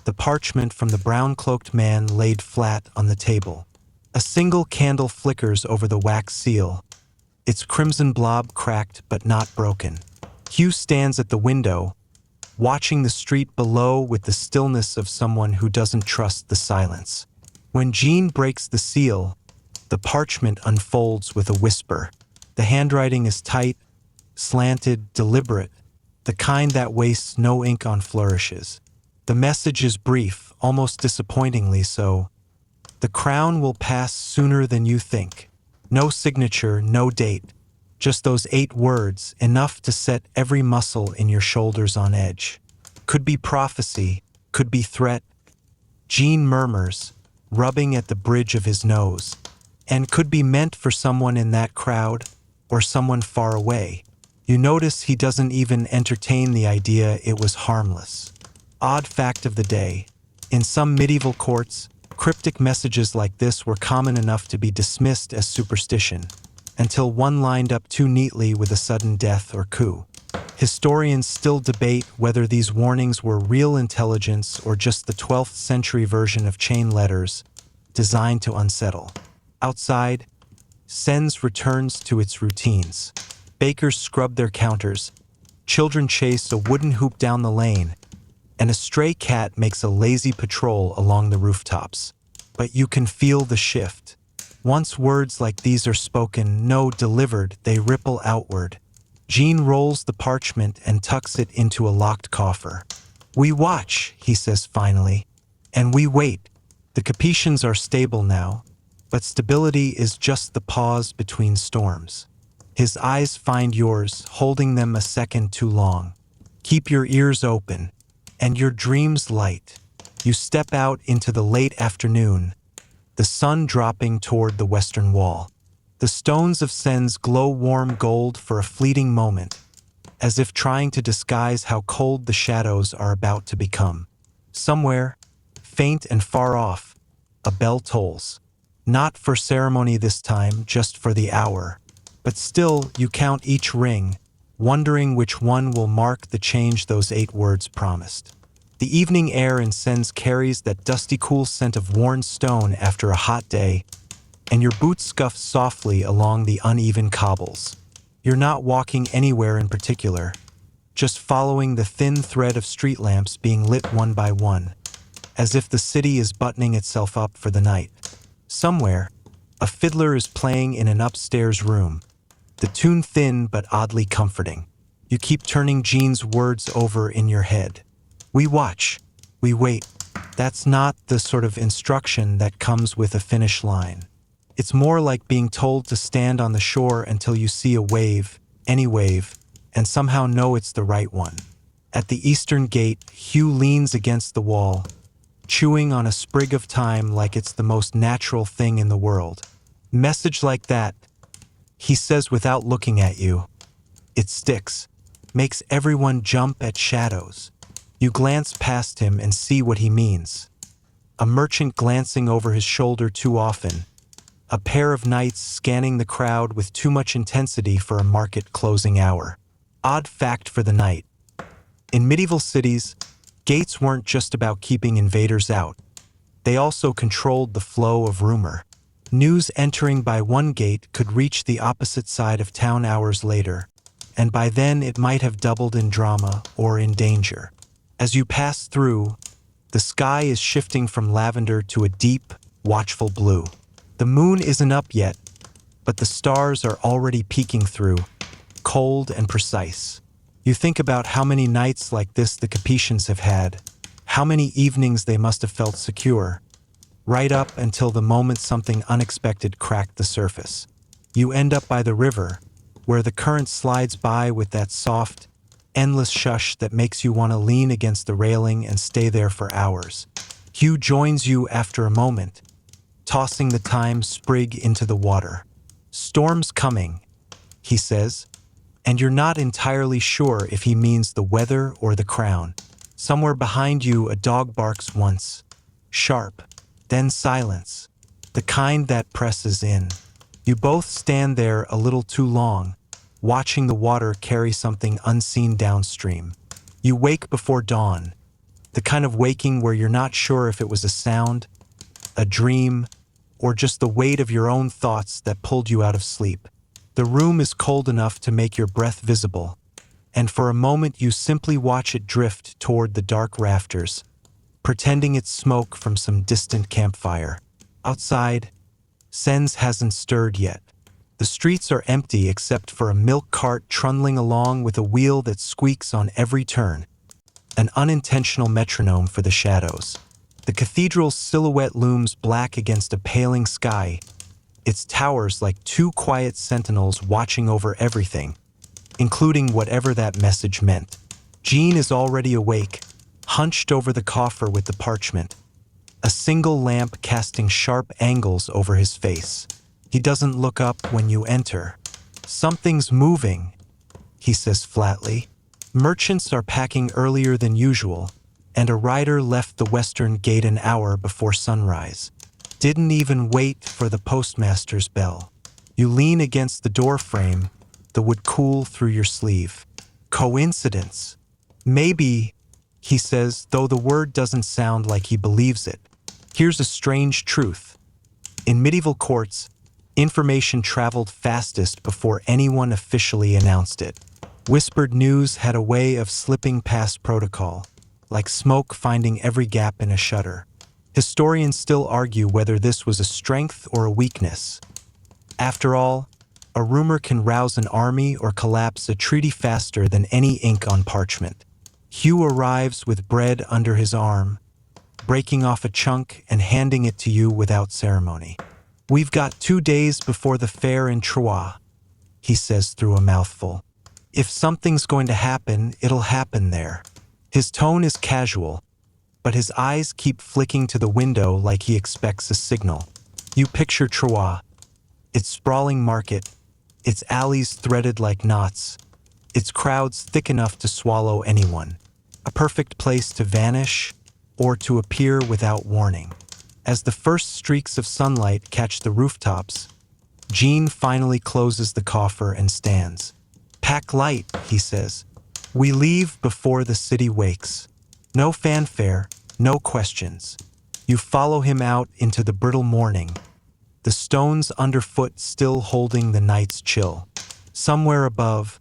the parchment from the brown-cloaked man laid flat on the table. A single candle flickers over the wax seal, its crimson blob cracked but not broken. Hugh stands at the window, watching the street below with the stillness of someone who doesn't trust the silence. When Jean breaks the seal, the parchment unfolds with a whisper. The handwriting is tight, slanted, deliberate, the kind that wastes no ink on flourishes. The message is brief, almost disappointingly so. The crown will pass sooner than you think. No signature, no date. Just those 8 words, enough to set every muscle in your shoulders on edge. Could be prophecy, could be threat. Jean murmurs, rubbing at the bridge of his nose. And could be meant for someone in that crowd, or someone far away. You notice he doesn't even entertain the idea it was harmless. Odd fact of the day. In some medieval courts, cryptic messages like this were common enough to be dismissed as superstition, until one lined up too neatly with a sudden death or coup. Historians still debate whether these warnings were real intelligence or just the 12th century version of chain letters designed to unsettle. Outside, Sens returns to its routines. Bakers scrub their counters, children chase a wooden hoop down the lane, and a stray cat makes a lazy patrol along the rooftops. But you can feel the shift. Once words like these are spoken, no, delivered, they ripple outward. Jean rolls the parchment and tucks it into a locked coffer. We watch, he says finally, and we wait. The Capetians are stable now, but stability is just the pause between storms. His eyes find yours, holding them a second too long. Keep your ears open, and your dreams light. You step out into the late afternoon, the sun dropping toward the western wall. The stones of Sens glow warm gold for a fleeting moment, as if trying to disguise how cold the shadows are about to become. Somewhere, faint and far off, A bell tolls. Not for ceremony this time, just for the hour. But still, you count each ring, wondering which one will mark the change those 8 words promised. The evening air in Sens carries that dusty cool scent of worn stone after a hot day, and your boots scuff softly along the uneven cobbles. You're not walking anywhere in particular, just following the thin thread of street lamps being lit one by one, as if the city is buttoning itself up for the night. Somewhere, a fiddler is playing in an upstairs room, the tune thin but oddly comforting. You keep turning Jean's words over in your head. We watch, we wait. That's not the sort of instruction that comes with a finish line. It's more like being told to stand on the shore until you see a wave, any wave, and somehow know it's the right one. At the eastern gate, Hugh leans against the wall, chewing on a sprig of thyme like it's the most natural thing in the world. Message like that, he says without looking at you. It sticks, makes everyone jump at shadows. You glance past him and see what he means. A merchant glancing over his shoulder too often. A pair of knights scanning the crowd with too much intensity for a market closing hour. Odd fact for the night. In medieval cities, gates weren't just about keeping invaders out. They also controlled the flow of rumor. News entering by one gate could reach the opposite side of town hours later, and by then it might have doubled in drama or in danger. As you pass through, the sky is shifting from lavender to a deep, watchful blue. The moon isn't up yet, but the stars are already peeking through, cold and precise. You think about how many nights like this the Capetians have had, how many evenings they must have felt secure, right up until the moment something unexpected cracked the surface. You end up by the river, where the current slides by with that soft, endless shush that makes you want to lean against the railing and stay there for hours. Hugh joins you after a moment, tossing the thyme sprig into the water. Storm's coming, he says, and you're not entirely sure if he means the weather or the crown. Somewhere behind you a dog barks once, sharp, then silence, the kind that presses in. You both stand there a little too long, watching the water carry something unseen downstream. You wake before dawn, the kind of waking where you're not sure if it was a sound, a dream, or just the weight of your own thoughts that pulled you out of sleep. The room is cold enough to make your breath visible, and for a moment you simply watch it drift toward the dark rafters, pretending it's smoke from some distant campfire. Outside, Sens hasn't stirred yet. The streets are empty except for a milk cart trundling along with a wheel that squeaks on every turn, an unintentional metronome for the shadows. The cathedral's silhouette looms black against a paling sky, its towers like 2 quiet sentinels watching over everything, including whatever that message meant. Jean is already awake, hunched over the coffer with the parchment, a single lamp casting sharp angles over his face. He doesn't look up when you enter. Something's moving, he says flatly. Merchants are packing earlier than usual, and a rider left the western gate an hour before sunrise. Didn't even wait for the postmaster's bell. You lean against the door frame, the wood cool through your sleeve. Coincidence? Maybe, he says, though the word doesn't sound like he believes it. Here's a strange truth. In medieval courts, information traveled fastest before anyone officially announced it. Whispered news had a way of slipping past protocol, like smoke finding every gap in a shutter. Historians still argue whether this was a strength or a weakness. After all, a rumor can rouse an army or collapse a treaty faster than any ink on parchment. Hugh arrives with bread under his arm, breaking off a chunk and handing it to you without ceremony. We've got 2 days before the fair in Troyes, he says through a mouthful. If something's going to happen, it'll happen there. His tone is casual, but his eyes keep flicking to the window like he expects a signal. You picture Troyes, its sprawling market, its alleys threaded like knots, its crowds thick enough to swallow anyone. A perfect place to vanish or to appear without warning. As the first streaks of sunlight catch the rooftops, Jean finally closes the coffer and stands. "Pack light," he says. "We leave before the city wakes. No fanfare, no questions." You follow him out into the brittle morning, the stones underfoot still holding the night's chill. Somewhere above,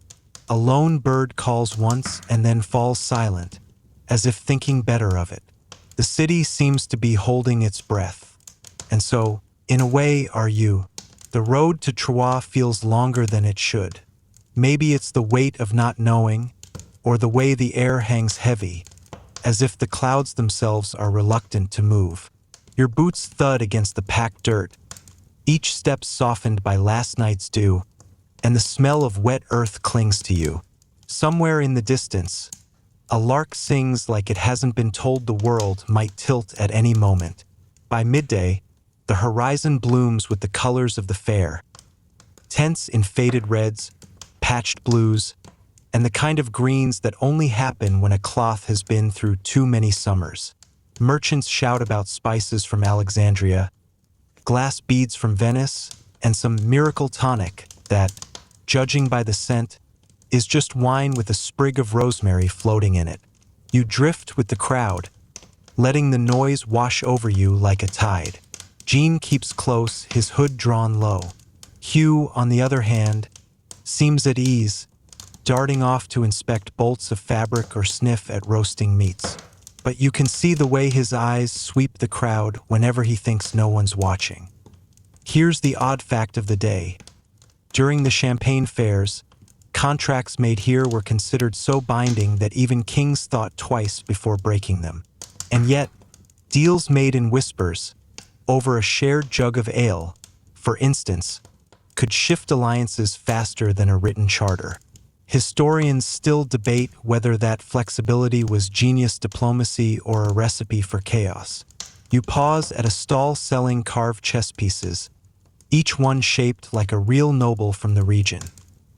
a lone bird calls once and then falls silent, as if thinking better of it. The city seems to be holding its breath. And so, in a way, are you. The road to Troyes feels longer than it should. Maybe it's the weight of not knowing, or the way the air hangs heavy, as if the clouds themselves are reluctant to move. Your boots thud against the packed dirt, each step softened by last night's dew, and the smell of wet earth clings to you. Somewhere in the distance, a lark sings like it hasn't been told the world might tilt at any moment. By midday, the horizon blooms with the colors of the fair. Tents in faded reds, patched blues, and the kind of greens that only happen when a cloth has been through too many summers. Merchants shout about spices from Alexandria, glass beads from Venice, and some miracle tonic that, judging by the scent, is just wine with a sprig of rosemary floating in it. You drift with the crowd, letting the noise wash over you like a tide. Jean keeps close, his hood drawn low. Hugh, on the other hand, seems at ease, darting off to inspect bolts of fabric or sniff at roasting meats. But you can see the way his eyes sweep the crowd whenever he thinks no one's watching. Here's the odd fact of the day. During the Champagne fairs, contracts made here were considered so binding that even kings thought twice before breaking them. And yet, deals made in whispers, over a shared jug of ale, for instance, could shift alliances faster than a written charter. Historians still debate whether that flexibility was genius diplomacy or a recipe for chaos. You pause at a stall selling carved chess pieces, each one shaped like a real noble from the region.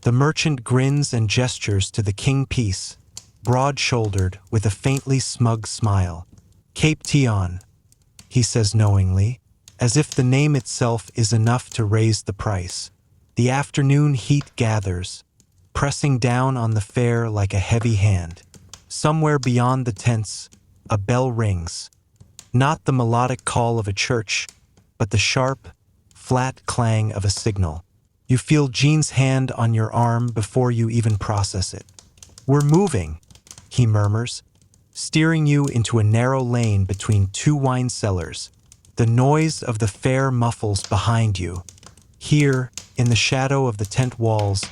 The merchant grins and gestures to the king piece, broad-shouldered with a faintly smug smile. "Capetian," he says knowingly, as if the name itself is enough to raise the price. The afternoon heat gathers, pressing down on the fair like a heavy hand. Somewhere beyond the tents, a bell rings. Not the melodic call of a church, but the sharp, flat clang of a signal. You feel Jean's hand on your arm before you even process it. "We're moving," he murmurs, steering you into a narrow lane between two wine cellars. The noise of the fair muffles behind you. Here, in the shadow of the tent walls,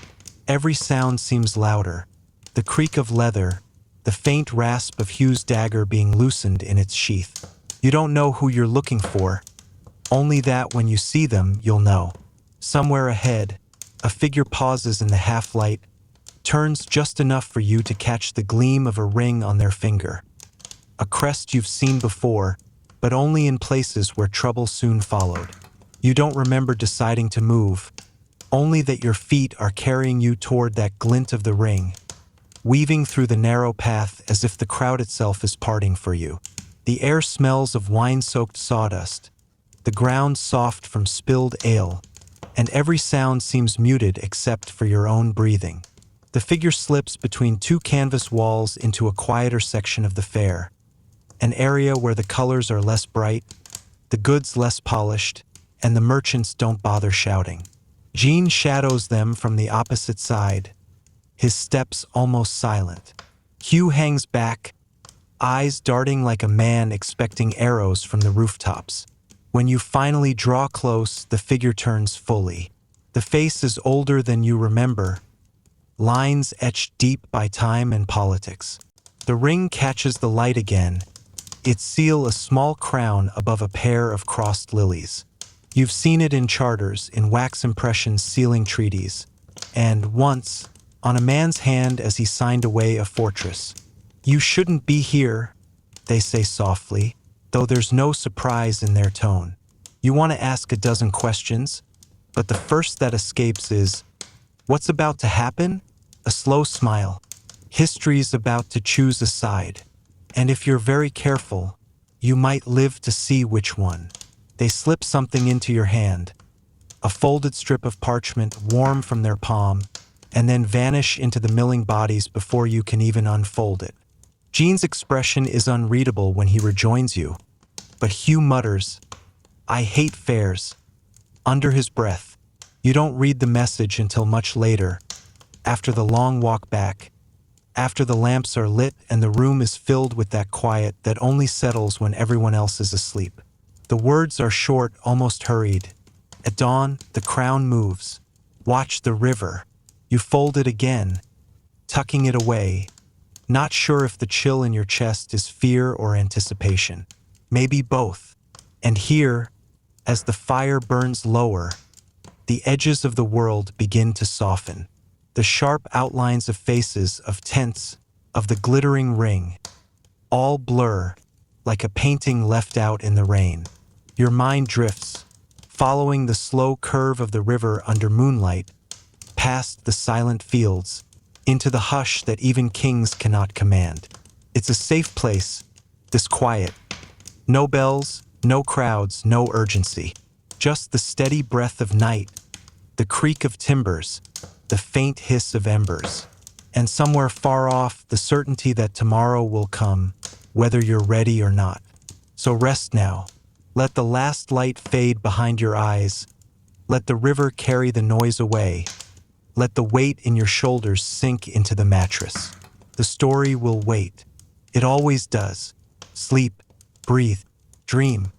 every sound seems louder. The creak of leather, the faint rasp of Hugh's dagger being loosened in its sheath. You don't know who you're looking for, only that when you see them, you'll know. Somewhere ahead, a figure pauses in the half-light, turns just enough for you to catch the gleam of a ring on their finger. A crest you've seen before, but only in places where trouble soon followed. You don't remember deciding to move, only that your feet are carrying you toward that glint of the ring, weaving through the narrow path as if the crowd itself is parting for you. The air smells of wine-soaked sawdust, the ground soft from spilled ale, and every sound seems muted except for your own breathing. The figure slips between two canvas walls into a quieter section of the fair, an area where the colors are less bright, the goods less polished, and the merchants don't bother shouting. Jean shadows them from the opposite side, his steps almost silent. Hugh hangs back, eyes darting like a man expecting arrows from the rooftops. When you finally draw close, the figure turns fully. The face is older than you remember, lines etched deep by time and politics. The ring catches the light again, its seal a small crown above a pair of crossed lilies. You've seen it in charters, in wax impressions sealing treaties, and once, on a man's hand as he signed away a fortress. "You shouldn't be here," they say softly, though there's no surprise in their tone. You want to ask a dozen questions, but the first that escapes is, "What's about to happen?" A slow smile. History's about to choose a side, and if you're very careful, you might live to see which one. They slip something into your hand, a folded strip of parchment warm from their palm, and then vanish into the milling bodies before you can even unfold it. Jean's expression is unreadable when he rejoins you, but Hugh mutters, "I hate fairs," under his breath. You don't read the message until much later, after the long walk back, after the lamps are lit and the room is filled with that quiet that only settles when everyone else is asleep. The words are short, almost hurried. At dawn, the crown moves. Watch the river. You fold it again, tucking it away, not sure if the chill in your chest is fear or anticipation. Maybe both. And here, as the fire burns lower, the edges of the world begin to soften. The sharp outlines of faces, of tents, of the glittering ring, all blur, like a painting left out in the rain. Your mind drifts, following the slow curve of the river under moonlight, past the silent fields, into the hush that even kings cannot command. It's a safe place, this quiet. No bells, no crowds, no urgency. Just the steady breath of night, the creak of timbers, the faint hiss of embers. And somewhere far off, the certainty that tomorrow will come, whether you're ready or not. So rest now. Let the last light fade behind your eyes. Let the river carry the noise away. Let the weight in your shoulders sink into the mattress. The story will wait. It always does. Sleep, breathe, dream.